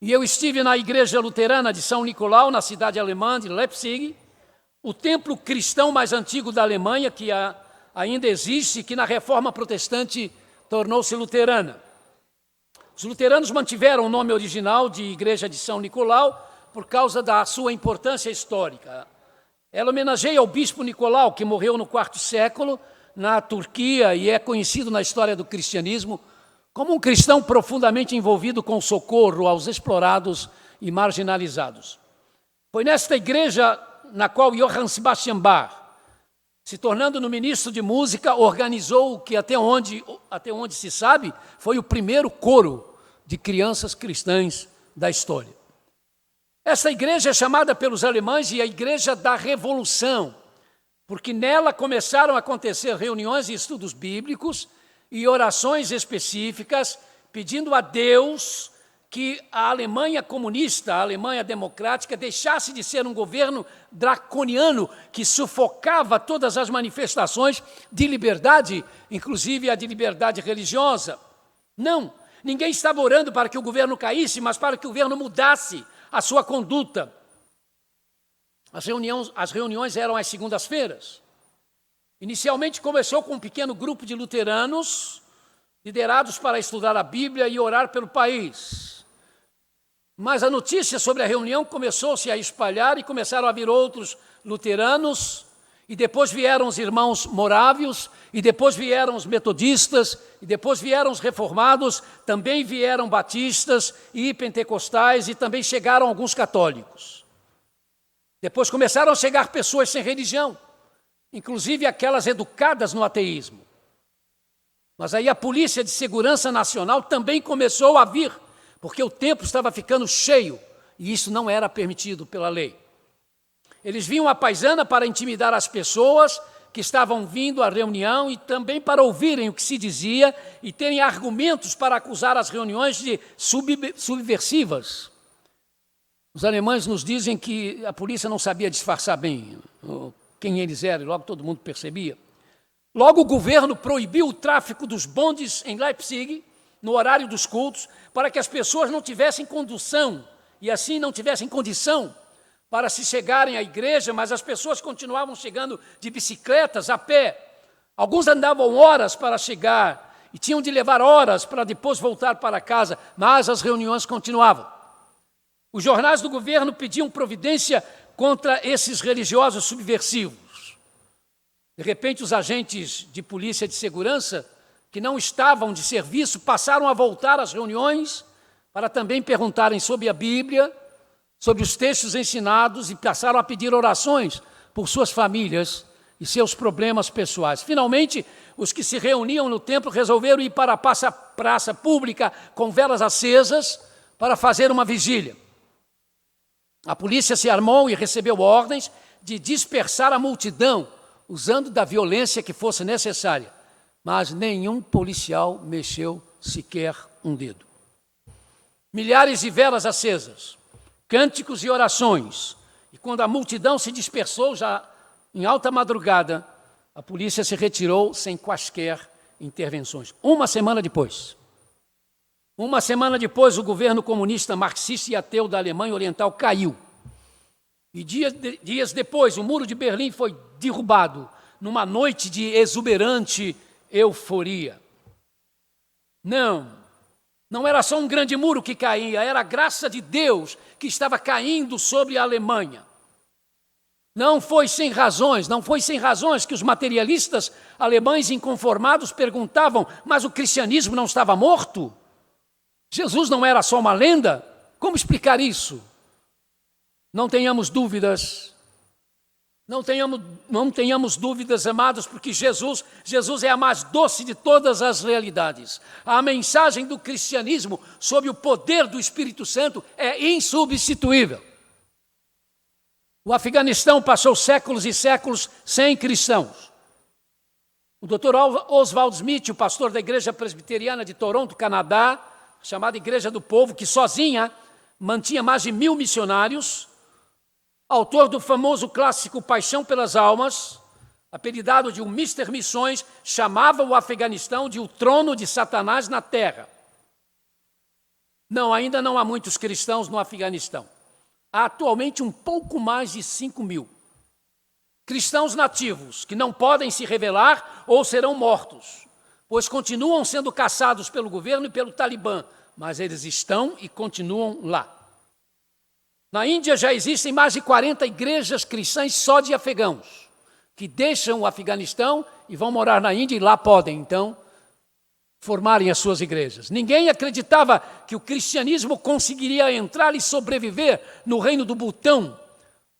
E eu estive na igreja luterana de São Nicolau, na cidade alemã de Leipzig, o templo cristão mais antigo da Alemanha, que ainda existe, que na Reforma Protestante tornou-se luterana. Os luteranos mantiveram o nome original de Igreja de São Nicolau por causa da sua importância histórica. Ela homenageia o bispo Nicolau, que morreu no IV século na Turquia e é conhecido na história do cristianismo como um cristão profundamente envolvido com o socorro aos explorados e marginalizados. Foi nesta igreja na qual Johann Sebastian Bach, se tornando no ministro de música, organizou o que até onde se sabe foi o primeiro coro de crianças cristãs da história. Essa igreja é chamada pelos alemães de a Igreja da Revolução, porque nela começaram a acontecer reuniões e estudos bíblicos e orações específicas, pedindo a Deus que a Alemanha comunista, a Alemanha democrática, deixasse de ser um governo draconiano que sufocava todas as manifestações de liberdade, inclusive a de liberdade religiosa. Não, ninguém estava orando para que o governo caísse, mas para que o governo mudasse a sua conduta. As reuniões eram às segundas-feiras. Inicialmente começou com um pequeno grupo de luteranos, liderados para estudar a Bíblia e orar pelo país. Mas a notícia sobre a reunião começou-se a espalhar e começaram a vir outros luteranos, e depois vieram os irmãos morávios, e depois vieram os metodistas, e depois vieram os reformados, também vieram batistas e pentecostais, e também chegaram alguns católicos. Depois começaram a chegar pessoas sem religião, inclusive aquelas educadas no ateísmo. Mas aí a Polícia de Segurança Nacional também começou a vir, porque o templo estava ficando cheio, e isso não era permitido pela lei. Eles vinham à paisana para intimidar as pessoas que estavam vindo à reunião e também para ouvirem o que se dizia e terem argumentos para acusar as reuniões de subversivas. Os alemães nos dizem que a polícia não sabia disfarçar bem quem eles eram, e logo todo mundo percebia. Logo o governo proibiu o tráfico dos bondes em Leipzig, no horário dos cultos, para que as pessoas não tivessem condução e assim não tivessem condição para se chegarem à igreja, mas as pessoas continuavam chegando de bicicletas, a pé. Alguns andavam horas para chegar e tinham de levar horas para depois voltar para casa, mas as reuniões continuavam. Os jornais do governo pediam providência contra esses religiosos subversivos. De repente, os agentes de polícia de segurança, que não estavam de serviço, passaram a voltar às reuniões para também perguntarem sobre a Bíblia, sobre os textos ensinados e passaram a pedir orações por suas famílias e seus problemas pessoais. Finalmente, os que se reuniam no templo resolveram ir para a praça pública com velas acesas para fazer uma vigília. A polícia se armou e recebeu ordens de dispersar a multidão, usando da violência que fosse necessária, mas nenhum policial mexeu sequer um dedo. Milhares de velas acesas, cânticos e orações, e quando a multidão se dispersou, já em alta madrugada, a polícia se retirou sem quaisquer intervenções. Uma semana depois, o governo comunista, marxista e ateu da Alemanha Oriental caiu. E dias depois, o Muro de Berlim foi derrubado numa noite de exuberante euforia. Não era só um grande muro que caía, era a graça de Deus que estava caindo sobre a Alemanha. Não foi sem razões que os materialistas alemães inconformados perguntavam, mas o cristianismo não estava morto? Jesus não era só uma lenda? Como explicar isso? Não tenhamos dúvidas, amados, porque Jesus é a mais doce de todas as realidades. A mensagem do cristianismo sob o poder do Espírito Santo é insubstituível. O Afeganistão passou séculos e séculos sem cristãos. O Dr. Oswald Smith, o pastor da Igreja Presbiteriana de Toronto, Canadá, chamada Igreja do Povo, que sozinha mantinha mais de 1000 missionários, autor do famoso clássico Paixão pelas Almas, apelidado de um Mr. Missões, chamava o Afeganistão de o trono de Satanás na terra. Ainda não há muitos cristãos no Afeganistão. Há atualmente um pouco mais de 5.000. Cristãos nativos que não podem se revelar ou serão mortos, pois continuam sendo caçados pelo governo e pelo Talibã, mas eles estão e continuam lá. Na Índia já existem mais de 40 igrejas cristãs só de afegãos, que deixam o Afeganistão e vão morar na Índia e lá podem, então, formarem as suas igrejas. Ninguém acreditava que o cristianismo conseguiria entrar e sobreviver no reino do Butão,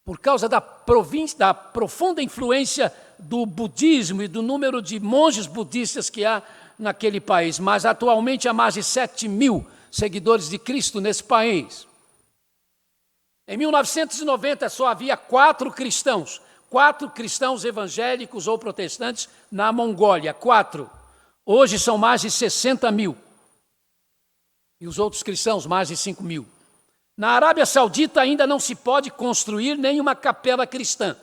por causa da profunda influência do budismo e do número de monges budistas que há naquele país. Mas atualmente há mais de 7.000 seguidores de Cristo nesse país. Em 1990 só havia 4 cristãos evangélicos ou protestantes na Mongólia, 4. Hoje são mais de 60.000. E os outros cristãos, mais de 5.000. Na Arábia Saudita ainda não se pode construir nenhuma capela cristã.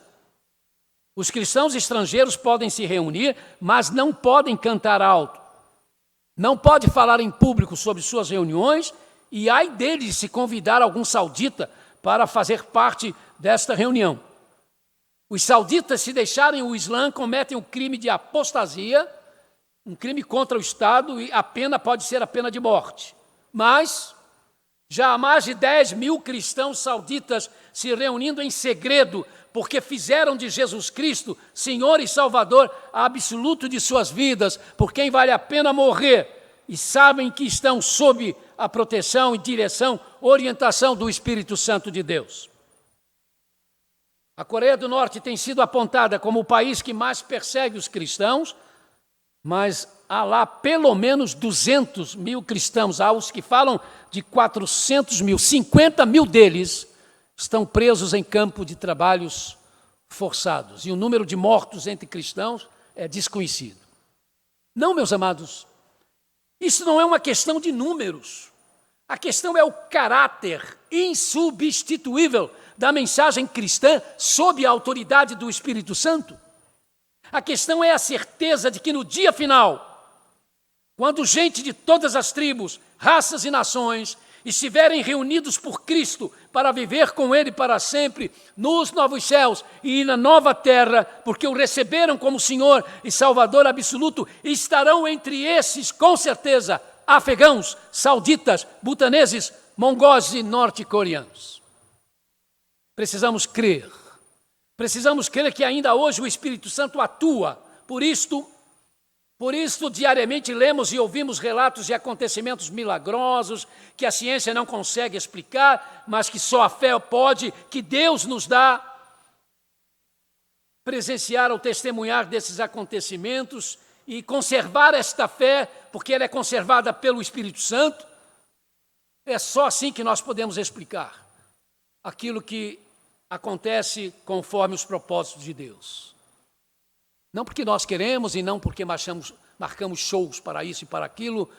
Os cristãos estrangeiros podem se reunir, mas não podem cantar alto. Não pode falar em público sobre suas reuniões, e ai deles se convidar algum saudita para fazer parte desta reunião. Os sauditas, se deixarem o Islã, cometem o crime de apostasia, um crime contra o Estado, e a pena pode ser a pena de morte. Mas já há mais de 10.000 cristãos sauditas se reunindo em segredo, porque fizeram de Jesus Cristo Senhor e Salvador absoluto de suas vidas, por quem vale a pena morrer, e sabem que estão sob a proteção e direção, orientação do Espírito Santo de Deus. A Coreia do Norte tem sido apontada como o país que mais persegue os cristãos, mas há lá pelo menos 200.000 cristãos. Há os que falam de 400.000, 50.000 deles estão presos em campo de trabalhos forçados, e o número de mortos entre cristãos é desconhecido. Não, meus amados, isso não é uma questão de números. A questão é o caráter insubstituível da mensagem cristã sob a autoridade do Espírito Santo. A questão é a certeza de que no dia final, quando gente de todas as tribos, raças e nações estiverem reunidos por Cristo para viver com Ele para sempre, nos novos céus e na nova terra, porque o receberam como Senhor e Salvador absoluto, estarão entre esses, com certeza, afegãos, sauditas, butaneses, mongóis e norte-coreanos. Precisamos crer que ainda hoje o Espírito Santo atua. Por isto, diariamente lemos e ouvimos relatos de acontecimentos milagrosos que a ciência não consegue explicar, mas que só a fé pode, que Deus nos dá. Presenciar ou testemunhar desses acontecimentos e conservar esta fé, porque ela é conservada pelo Espírito Santo, é só assim que nós podemos explicar aquilo que acontece conforme os propósitos de Deus. Não porque nós queremos e não porque marcamos shows para isso e para aquilo,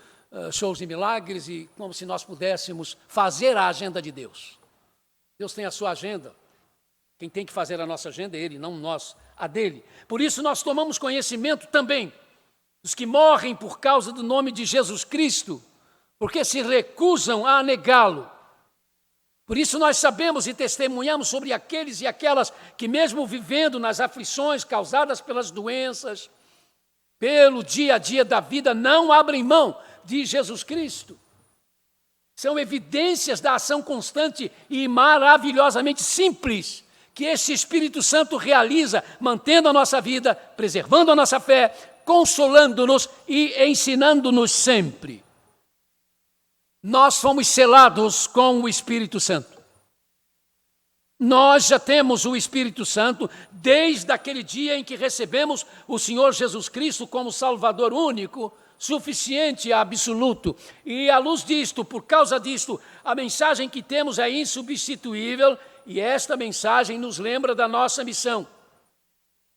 shows de milagres, e como se nós pudéssemos fazer a agenda de Deus. Deus tem a sua agenda. Quem tem que fazer a nossa agenda é Ele, não nós, a dele. Por isso nós tomamos conhecimento também dos que morrem por causa do nome de Jesus Cristo, porque se recusam a negá-lo. Por isso nós sabemos e testemunhamos sobre aqueles e aquelas que, mesmo vivendo nas aflições causadas pelas doenças, pelo dia a dia da vida, não abrem mão de Jesus Cristo. São evidências da ação constante e maravilhosamente simples que esse Espírito Santo realiza, mantendo a nossa vida, preservando a nossa fé, consolando-nos e ensinando-nos sempre. Nós fomos selados com o Espírito Santo. Nós já temos o Espírito Santo desde aquele dia em que recebemos o Senhor Jesus Cristo como Salvador único, suficiente e absoluto. E à luz disto, por causa disto, a mensagem que temos é insubstituível, e esta mensagem nos lembra da nossa missão,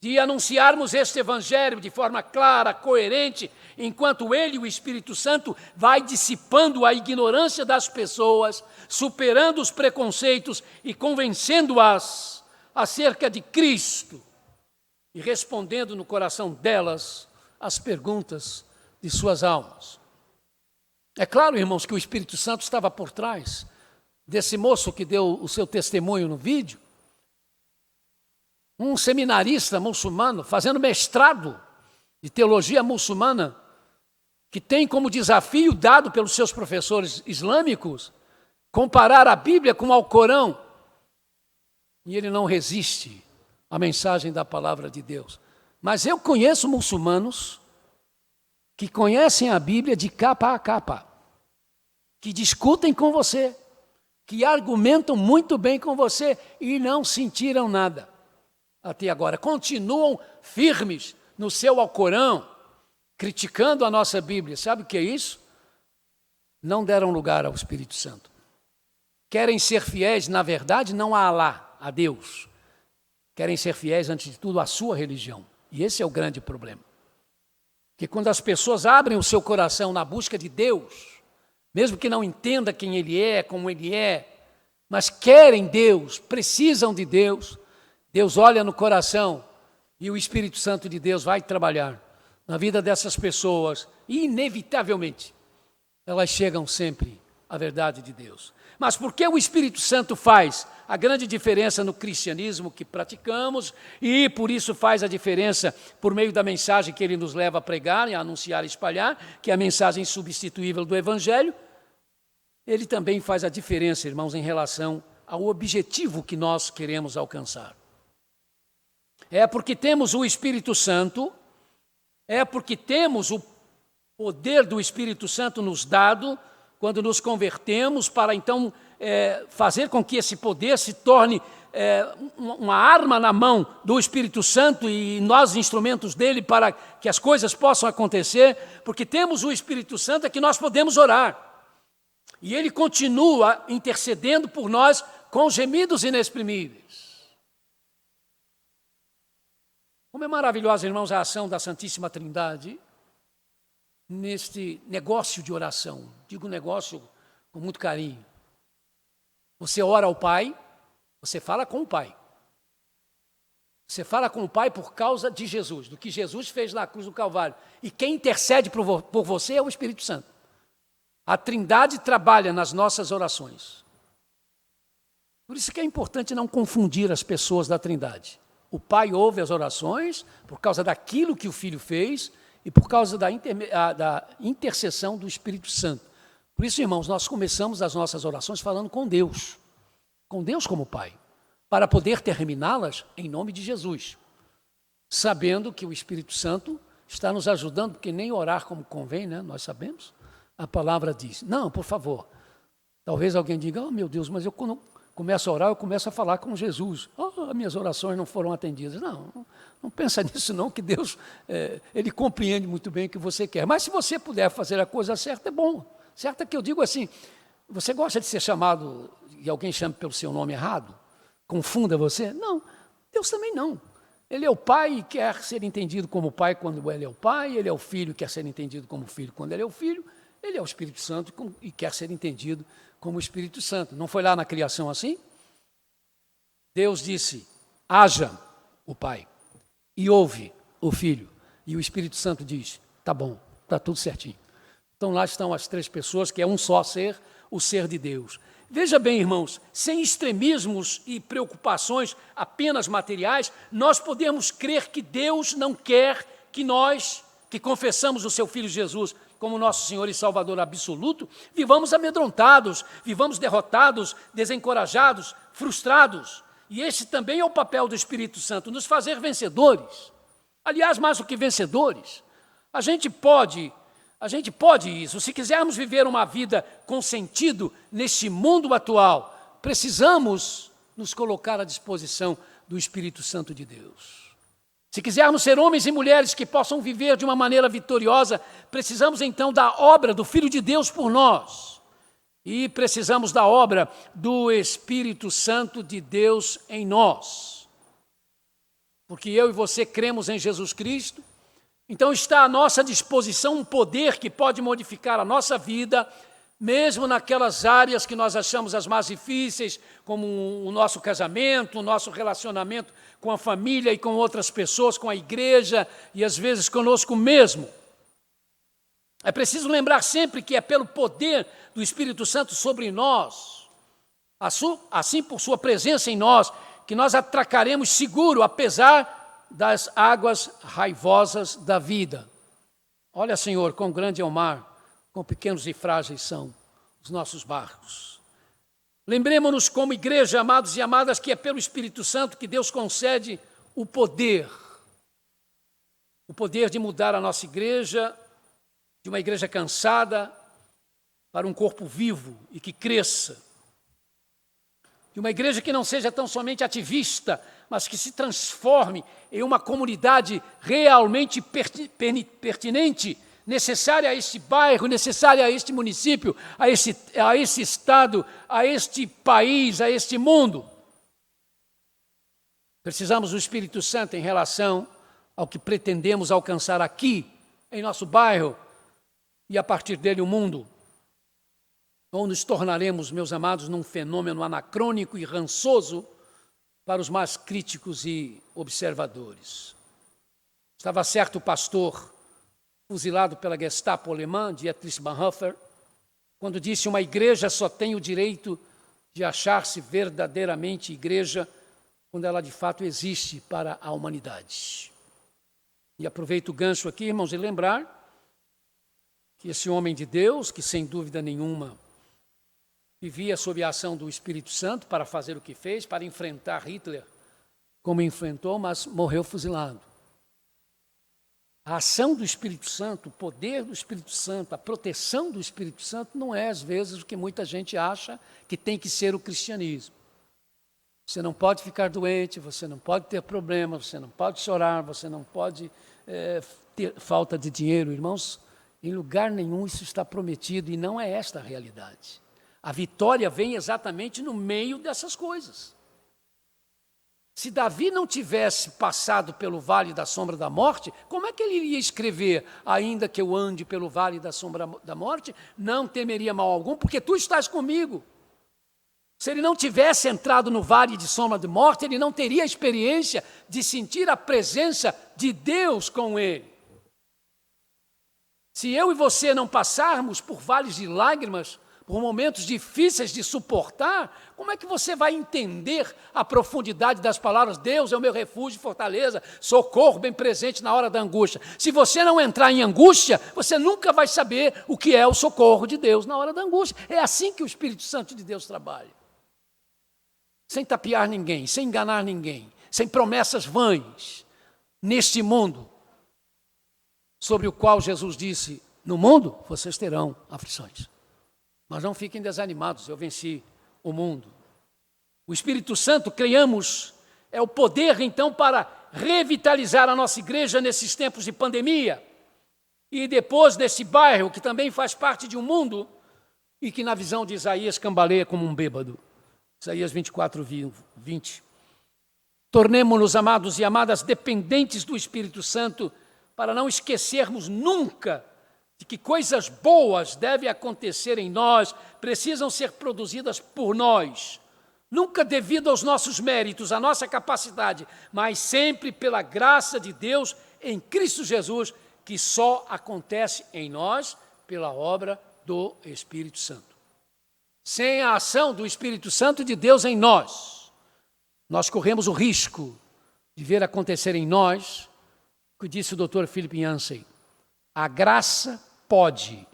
de anunciarmos este Evangelho de forma clara, coerente, enquanto Ele, o Espírito Santo, vai dissipando a ignorância das pessoas, superando os preconceitos e convencendo-as acerca de Cristo e respondendo no coração delas as perguntas de suas almas. É claro, irmãos, que o Espírito Santo estava por trás desse moço que deu o seu testemunho no vídeo, um seminarista muçulmano, fazendo mestrado de teologia muçulmana, que tem como desafio dado pelos seus professores islâmicos comparar a Bíblia com o Alcorão. E ele não resiste à mensagem da palavra de Deus. Mas eu conheço muçulmanos que conhecem a Bíblia de capa a capa, que discutem com você, que argumentam muito bem com você e não sentiram nada. Até agora, continuam firmes no seu Alcorão, criticando a nossa Bíblia. Sabe o que é isso? Não deram lugar ao Espírito Santo. Querem ser fiéis, na verdade, não a Alá, a Deus. Querem ser fiéis, antes de tudo, à sua religião. E esse é o grande problema. Que quando as pessoas abrem o seu coração na busca de Deus, mesmo que não entenda quem Ele é, como Ele é, mas querem Deus, precisam de Deus, Deus olha no coração e o Espírito Santo de Deus vai trabalhar na vida dessas pessoas e, inevitavelmente, elas chegam sempre à verdade de Deus. Mas por que o Espírito Santo faz a grande diferença no cristianismo que praticamos e, por isso, faz a diferença por meio da mensagem que Ele nos leva a pregar, a anunciar e espalhar, que é a mensagem insubstituível do Evangelho? Ele também faz a diferença, irmãos, em relação ao objetivo que nós queremos alcançar. É porque temos o Espírito Santo, é porque temos o poder do Espírito Santo nos dado, quando nos convertemos, para então fazer com que esse poder se torne uma arma na mão do Espírito Santo e nós instrumentos dele para que as coisas possam acontecer, porque temos o Espírito Santo é que nós podemos orar. E ele continua intercedendo por nós com gemidos inexprimíveis. Como é maravilhosa, irmãos, a ação da Santíssima Trindade neste negócio de oração. Digo negócio com muito carinho. Você ora ao Pai, você fala com o Pai. Você fala com o Pai por causa de Jesus, do que Jesus fez na cruz do Calvário. E quem intercede por você é o Espírito Santo. A Trindade trabalha nas nossas orações. Por isso que é importante não confundir as pessoas da Trindade. O Pai ouve as orações por causa daquilo que o Filho fez e por causa da intercessão do Espírito Santo. Por isso, irmãos, nós começamos as nossas orações falando com Deus como Pai, para poder terminá-las em nome de Jesus, sabendo que o Espírito Santo está nos ajudando, porque nem orar como convém, né? Nós sabemos. A palavra diz, não, por favor. Talvez alguém diga, oh meu Deus, mas eu quando começo a orar, eu começo a falar com Jesus. Oh, minhas orações não foram atendidas. Não pensa nisso não, que Deus, Ele compreende muito bem o que você quer. Mas se você puder fazer a coisa certa, é bom. Certo é que eu digo assim, você gosta de ser chamado, e alguém chame pelo seu nome errado? Confunda você? Não, Deus também não. Ele é o Pai e quer ser entendido como Pai quando Ele é o Pai, Ele é o Filho e quer ser entendido como Filho quando Ele é o Filho, Ele é o Espírito Santo e quer ser entendido como o Espírito Santo. Não foi lá na criação assim? Deus disse, haja o Pai, e ouve o Filho, e o Espírito Santo diz, tá bom, tá tudo certinho. Então lá estão as três pessoas, que é um só ser, o ser de Deus. Veja bem, irmãos, sem extremismos e preocupações apenas materiais, nós podemos crer que Deus não quer que nós, que confessamos o seu Filho Jesus como nosso Senhor e Salvador absoluto, vivamos amedrontados, vivamos derrotados, desencorajados, frustrados. E esse também é o papel do Espírito Santo, nos fazer vencedores. Aliás, mais do que vencedores, a gente pode isso. Se quisermos viver uma vida com sentido neste mundo atual, precisamos nos colocar à disposição do Espírito Santo de Deus. Se quisermos ser homens e mulheres que possam viver de uma maneira vitoriosa, precisamos então da obra do Filho de Deus por nós. E precisamos da obra do Espírito Santo de Deus em nós. Porque eu e você cremos em Jesus Cristo, então está à nossa disposição um poder que pode modificar a nossa vida, mesmo naquelas áreas que nós achamos as mais difíceis, como o nosso casamento, o nosso relacionamento com a família e com outras pessoas, com a igreja e às vezes conosco mesmo. É preciso lembrar sempre que é pelo poder do Espírito Santo sobre nós, assim por sua presença em nós, que nós atracaremos seguro, apesar das águas raivosas da vida. Olha, Senhor, quão grande é o mar, quão pequenos e frágeis são os nossos barcos. Lembremos-nos como igreja, amados e amadas, que é pelo Espírito Santo que Deus concede o poder de mudar a nossa igreja, de uma igreja cansada, para um corpo vivo e que cresça. De uma igreja que não seja tão somente ativista, mas que se transforme em uma comunidade realmente pertinente, necessária a este bairro, necessária a este município, a este estado, a este país, a este mundo. Precisamos do Espírito Santo em relação ao que pretendemos alcançar aqui, em nosso bairro, e a partir dele o mundo. Ou nos tornaremos, meus amados, num fenômeno anacrônico e rançoso para os mais críticos e observadores. Estava certo o pastor fuzilado pela Gestapo alemã, Dietrich Bonhoeffer, quando disse: uma igreja só tem o direito de achar-se verdadeiramente igreja quando ela de fato existe para a humanidade. E aproveito o gancho aqui, irmãos, de lembrar que esse homem de Deus, que sem dúvida nenhuma vivia sob a ação do Espírito Santo para fazer o que fez, para enfrentar Hitler como enfrentou, mas morreu fuzilado. A ação do Espírito Santo, o poder do Espírito Santo, a proteção do Espírito Santo não é, às vezes, o que muita gente acha que tem que ser o cristianismo. Você não pode ficar doente, você não pode ter problemas, você não pode chorar, você não pode ter falta de dinheiro. Irmãos, em lugar nenhum isso está prometido e não é esta a realidade. A vitória vem exatamente no meio dessas coisas. Se Davi não tivesse passado pelo vale da sombra da morte, como é que ele iria escrever, ainda que eu ande pelo vale da sombra da morte, não temeria mal algum, porque tu estás comigo. Se ele não tivesse entrado no vale de sombra de morte, ele não teria a experiência de sentir a presença de Deus com ele. Se eu e você não passarmos por vales de lágrimas, por momentos difíceis de suportar, como é que você vai entender a profundidade das palavras? Deus é o meu refúgio e fortaleza, socorro bem presente na hora da angústia. Se você não entrar em angústia, você nunca vai saber o que é o socorro de Deus na hora da angústia. É assim que o Espírito Santo de Deus trabalha. Sem tapear ninguém, sem enganar ninguém, sem promessas vãs, neste mundo, sobre o qual Jesus disse, no mundo vocês terão aflições. Mas não fiquem desanimados, eu venci o mundo. O Espírito Santo, creiamos, é o poder, então, para revitalizar a nossa igreja nesses tempos de pandemia. E depois desse bairro, que também faz parte de um mundo, e que na visão de Isaías cambaleia como um bêbado. Isaías 24, 20. Tornemo-nos, amados e amadas, dependentes do Espírito Santo, para não esquecermos nunca de que coisas boas devem acontecer em nós, precisam ser produzidas por nós, nunca devido aos nossos méritos, à nossa capacidade, mas sempre pela graça de Deus em Cristo Jesus, que só acontece em nós pela obra do Espírito Santo. Sem a ação do Espírito Santo de Deus em nós, nós corremos o risco de ver acontecer em nós o que disse o Dr. Philip Yancey: a graça pode,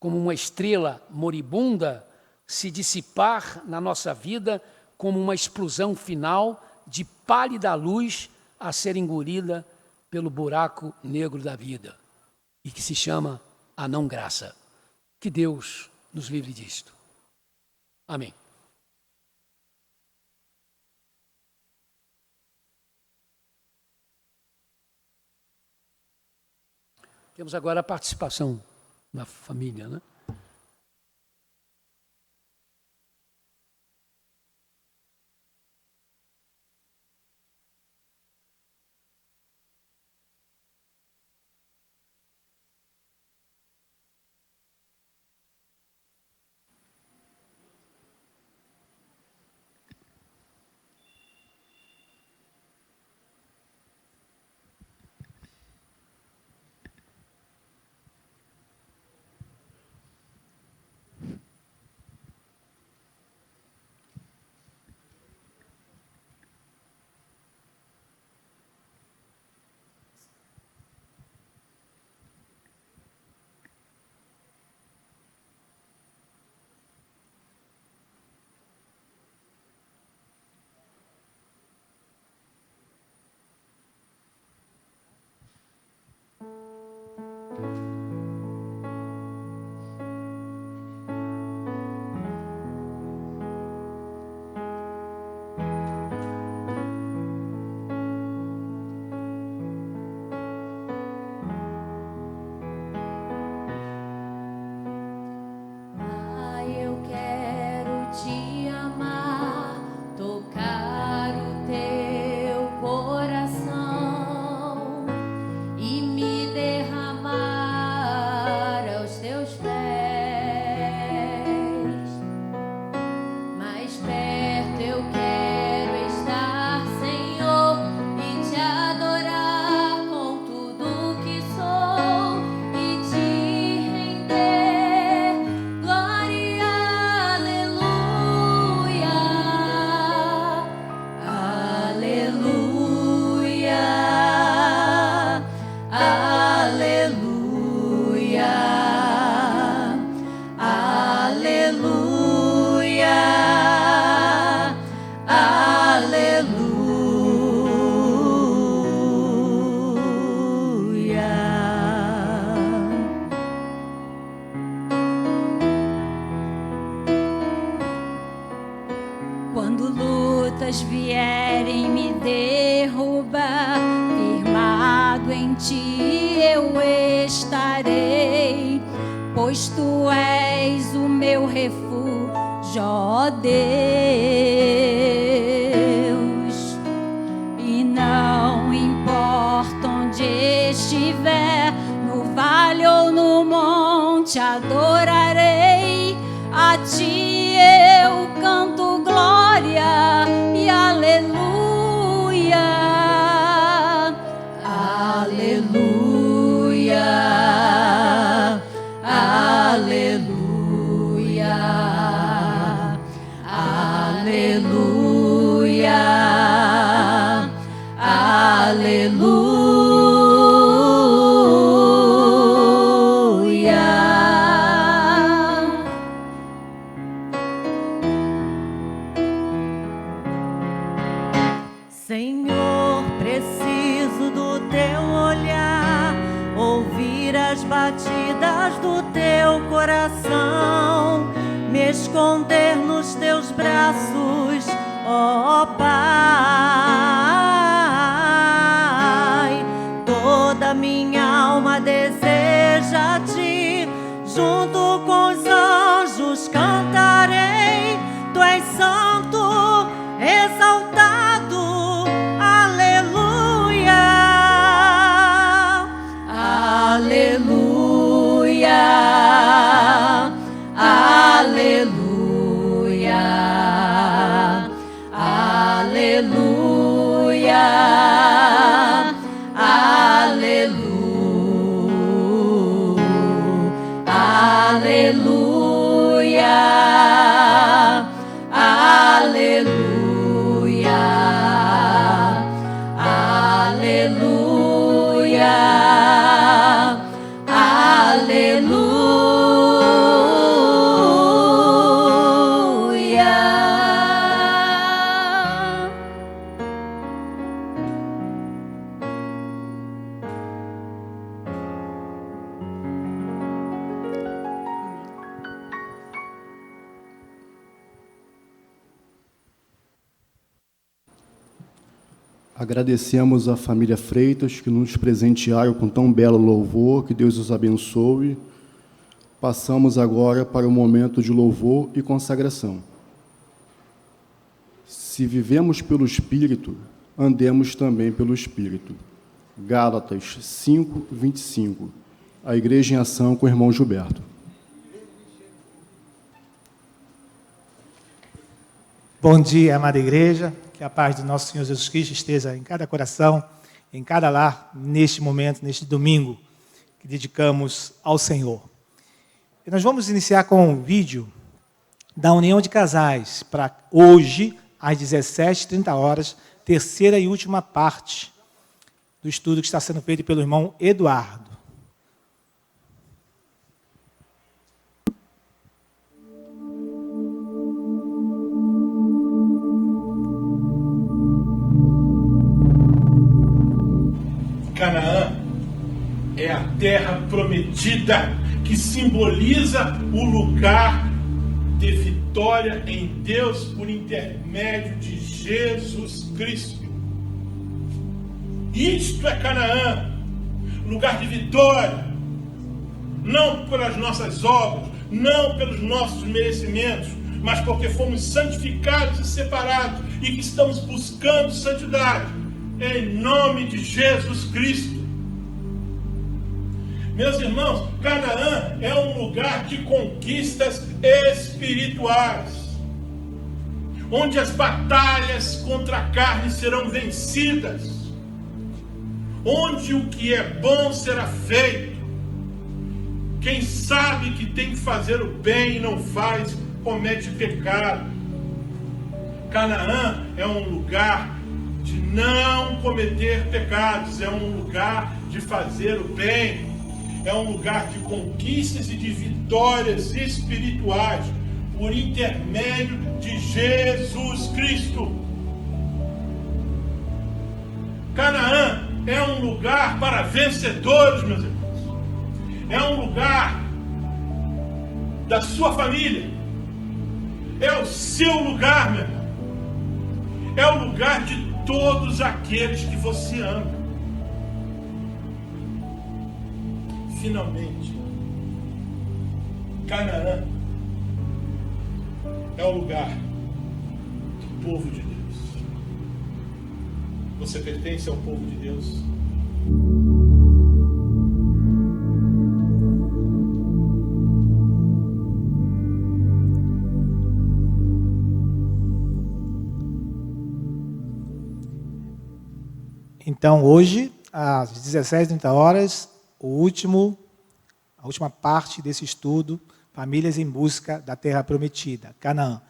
como uma estrela moribunda, se dissipar na nossa vida como uma explosão final de pálida luz a ser engolida pelo buraco negro da vida, e que se chama a não graça. Que Deus nos livre disto. Amém. Temos agora a participação da família, né? Quando lutas vierem me derrubar, firmado em ti eu estarei, pois tu és o meu refúgio, ó Deus, e não importa onde estiver, no vale ou no monte, adorarei a ti, eu canto glória e aleluia, aleluia, aleluia, aleluia, aleluia. Senhor, preciso do teu olhar, ouvir as batidas do teu coração, me esconder nos teus braços, ó Pai. Toda minha alma deseja a ti, junto com os anjos cantarei, tu és santo, exaltado, aleluia, aleluia, aleluia, aleluia, aleluia, aleluia, aleluia, aleluia. Agradecemos a família Freitas, que nos presentearam com tão belo louvor, que Deus os abençoe. Passamos agora para o momento de louvor e consagração. Se vivemos pelo Espírito, andemos também pelo Espírito. Gálatas 5, 25. A Igreja em Ação com o irmão Gilberto. Bom dia, amada igreja. Que a paz do nosso Senhor Jesus Cristo esteja em cada coração, em cada lar, neste momento, neste domingo que dedicamos ao Senhor. E nós vamos iniciar com um vídeo da União de Casais, para hoje, às 17h30, terceira e última parte do estudo que está sendo feito pelo irmão Eduardo. Canaã é a terra prometida, que simboliza o lugar de vitória em Deus por intermédio de Jesus Cristo. Isto é Canaã, lugar de vitória, não pelas nossas obras, não pelos nossos merecimentos, mas porque fomos santificados e separados e que estamos buscando santidade. Em nome de Jesus Cristo. Meus irmãos, Canaã é um lugar de conquistas espirituais, onde as batalhas contra a carne serão vencidas, onde o que é bom será feito. Quem sabe que tem que fazer o bem e não faz, comete pecado. Canaã é um lugar de não cometer pecados, é um lugar de fazer o bem, é um lugar de conquistas e de vitórias espirituais por intermédio de Jesus Cristo. Canaã é um lugar para vencedores, meus irmãos. É um lugar da sua família. É o seu lugar, meu irmão. É o lugar de todos aqueles que você ama. Finalmente, Canaã é o lugar do povo de Deus. Você pertence ao povo de Deus? Então, hoje, às 17h30, a última parte desse estudo, Famílias em Busca da Terra Prometida, Canaã.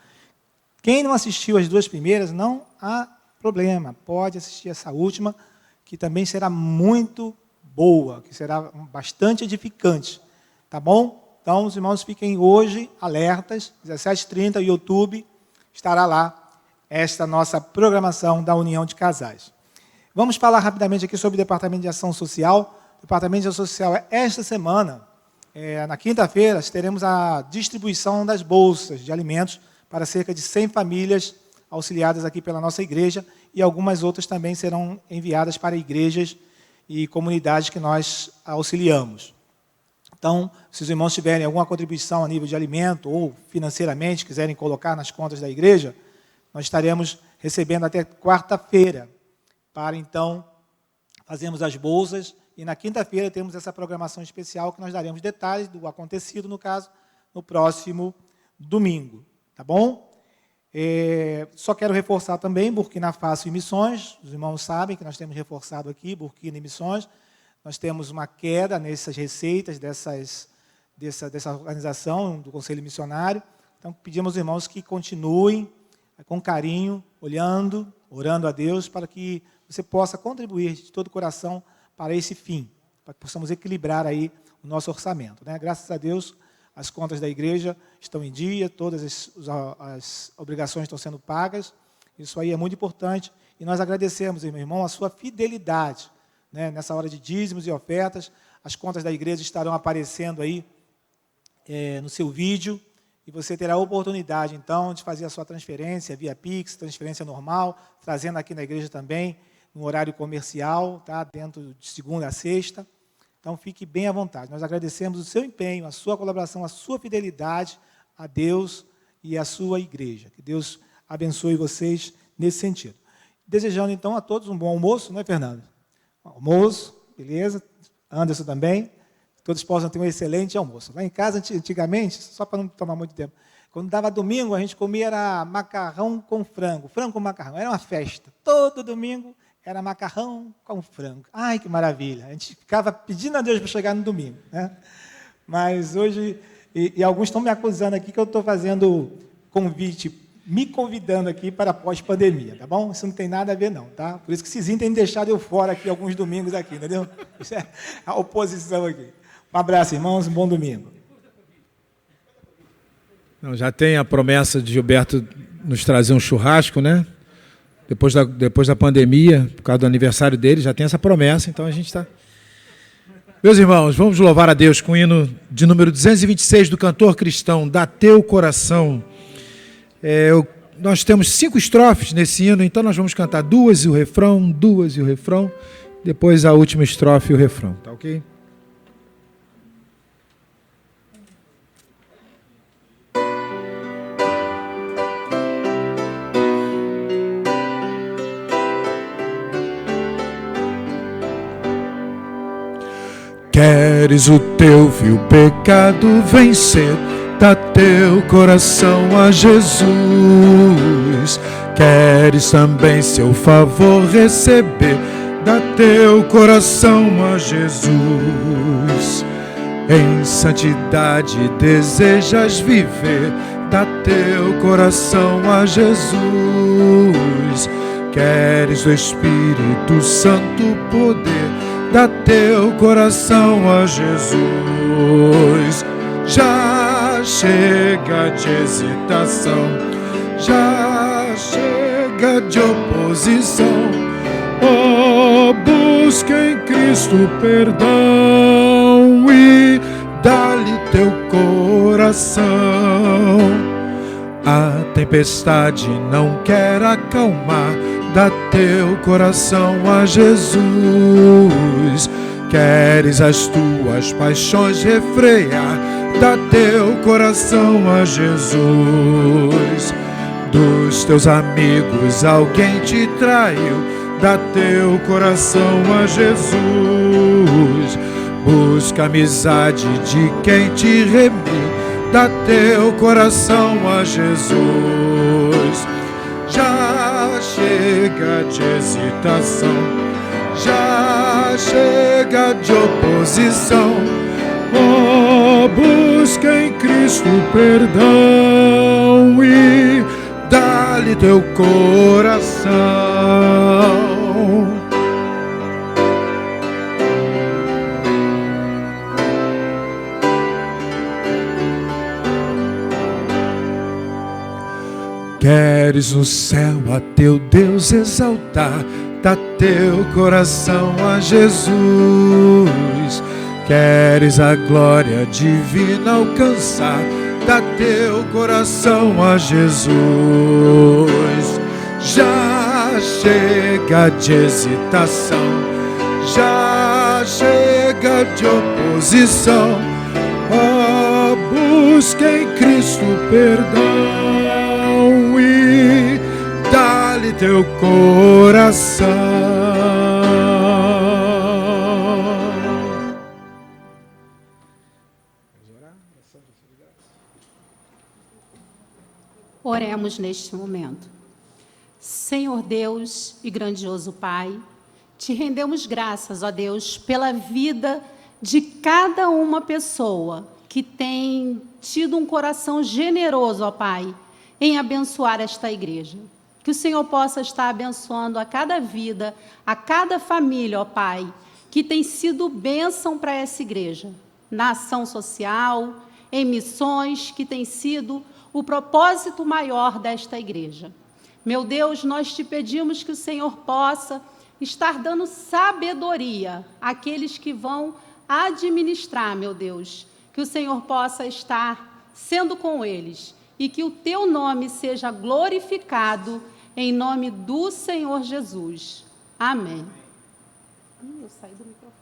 Quem não assistiu às duas primeiras, não há problema, pode assistir essa última, que também será muito boa, que será bastante edificante, tá bom? Então, os irmãos fiquem hoje alertas, 17h30, o YouTube estará lá, esta nossa programação da União de Casais. Vamos falar rapidamente aqui sobre o Departamento de Ação Social. O Departamento de Ação Social, esta semana, na quinta-feira, teremos a distribuição das bolsas de alimentos para cerca de 100 famílias auxiliadas aqui pela nossa igreja, e algumas outras também serão enviadas para igrejas e comunidades que nós auxiliamos. Então, se os irmãos tiverem alguma contribuição a nível de alimento ou financeiramente, quiserem colocar nas contas da igreja, nós estaremos recebendo até quarta-feira, para então fazermos as bolsas, e na quinta-feira temos essa programação especial que nós daremos detalhes do acontecido, no caso, no próximo domingo. Tá bom? Só quero reforçar também Burkina Faso e Missões. Os irmãos sabem que nós temos reforçado aqui Burkina e Missões. Nós temos uma queda nessas receitas dessa organização, do Conselho Missionário. Então, pedimos aos irmãos que continuem com carinho, olhando, orando a Deus, para que você possa contribuir de todo o coração para esse fim, para que possamos equilibrar aí o nosso orçamento, né? Graças a Deus, as contas da igreja estão em dia, todas as obrigações estão sendo pagas. Isso aí é muito importante. E nós agradecemos, meu irmão, a sua fidelidade, né? Nessa hora de dízimos e ofertas. As contas da igreja estarão aparecendo aí no seu vídeo. E você terá a oportunidade, então, de fazer a sua transferência via Pix, transferência normal, trazendo aqui na igreja também, no horário comercial, tá? Dentro de segunda a sexta. Então, fique bem à vontade. Nós agradecemos o seu empenho, a sua colaboração, a sua fidelidade a Deus e à sua igreja. Que Deus abençoe vocês nesse sentido. Desejando, então, a todos um bom almoço, não é, Fernando? Almoço, beleza? Anderson também. Todos possam ter um excelente almoço. Lá em casa, antigamente, só para não tomar muito tempo, quando dava domingo, a gente comia era macarrão com frango com macarrão. Era uma festa. Todo domingo era macarrão com frango. Ai, que maravilha! A gente ficava pedindo a Deus para chegar no domingo, né? Mas hoje, e alguns estão me acusando aqui que eu estou fazendo convite, me convidando aqui para pós-pandemia, tá bom? Isso não tem nada a ver, não, tá? Por isso que vocês têm deixado eu fora aqui alguns domingos aqui, entendeu? Isso é a oposição aqui. Um abraço, irmãos, um bom domingo. Não, já tem a promessa de Gilberto nos trazer um churrasco, né? Depois da pandemia, por causa do aniversário dele, já tem essa promessa, então a gente está... Meus irmãos, vamos louvar a Deus com o hino de número 226 do cantor cristão, Dá Teu Coração. Nós temos 5 estrofes nesse hino, então nós vamos cantar 2 e o refrão, 2 e o refrão, depois a última estrofe e o refrão, tá ok? Queres o teu vil pecado vencer, dá teu coração a Jesus. Queres também seu favor receber, dá teu coração a Jesus. Em santidade desejas viver, dá teu coração a Jesus. Queres o Espírito Santo poder, dá teu coração a Jesus. Já chega de hesitação, já chega de oposição. Oh, busca em Cristo perdão e dá-lhe teu coração. A tempestade não quer acalmar, dá teu coração a Jesus. Queres as tuas paixões refrear, dá teu coração a Jesus. Dos teus amigos alguém te traiu, dá teu coração a Jesus. Busca a amizade de quem te remiu, dá teu coração a Jesus. Já chega de hesitação, já chega de oposição. Oh, busca em Cristo perdão e dá-lhe teu coração. Queres no céu a teu Deus exaltar, dá teu coração a Jesus. Queres a glória divina alcançar, dá teu coração a Jesus. Já chega de hesitação, já chega de oposição. Oh, busca em Cristo perdão e dá-lhe teu coração. Oremos neste momento. Senhor Deus e grandioso Pai, te rendemos graças, ó Deus, pela vida de cada uma pessoa que tem tido um coração generoso, ó Pai, em abençoar esta igreja. Que o Senhor possa estar abençoando a cada vida, a cada família, ó Pai, que tem sido bênção para essa igreja, na ação social, em missões, que tem sido o propósito maior desta igreja. Meu Deus, nós te pedimos que o Senhor possa estar dando sabedoria àqueles que vão administrar, meu Deus, que o Senhor possa estar sendo com eles e que o teu nome seja glorificado em nome do Senhor Jesus. Amém. Eu saí do microfone.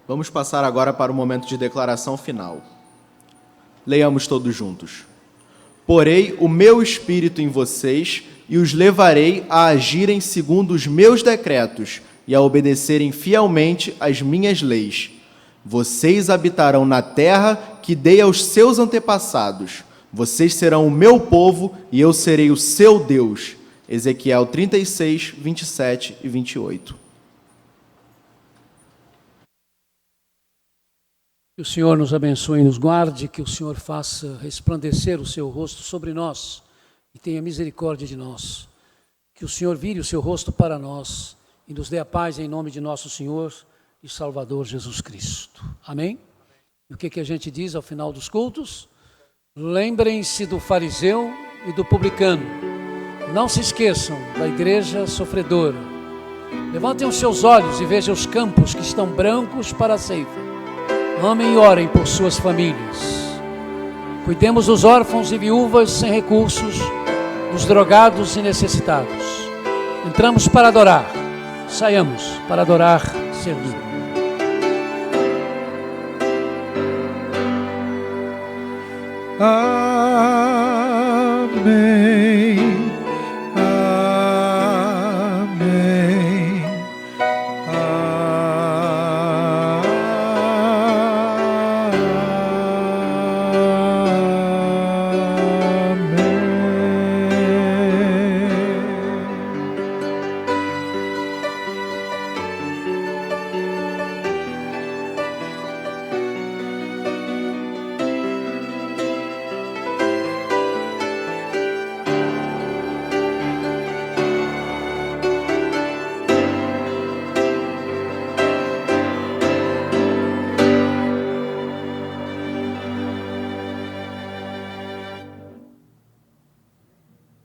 Vamos passar agora para o momento de declaração final. Leiamos todos juntos. Porei o meu espírito em vocês e os levarei a agirem segundo os meus decretos e a obedecerem fielmente às minhas leis. Vocês habitarão na terra que dei aos seus antepassados. Vocês serão o meu povo e eu serei o seu Deus. Ezequiel 36, 27 e 28. Que o Senhor nos abençoe e nos guarde, que o Senhor faça resplandecer o seu rosto sobre nós e tenha misericórdia de nós. Que o Senhor vire o seu rosto para nós e nos dê a paz em nome de nosso Senhor e Salvador Jesus Cristo. Amém? E o que a gente diz ao final dos cultos? Lembrem-se do fariseu e do publicano. Não se esqueçam da igreja sofredora. Levantem os seus olhos e vejam os campos que estão brancos para a ceifa. Amem e orem por suas famílias. Cuidemos dos órfãos e viúvas sem recursos, dos drogados e necessitados. Entramos para adorar, saiamos para adorar, servir. Amém.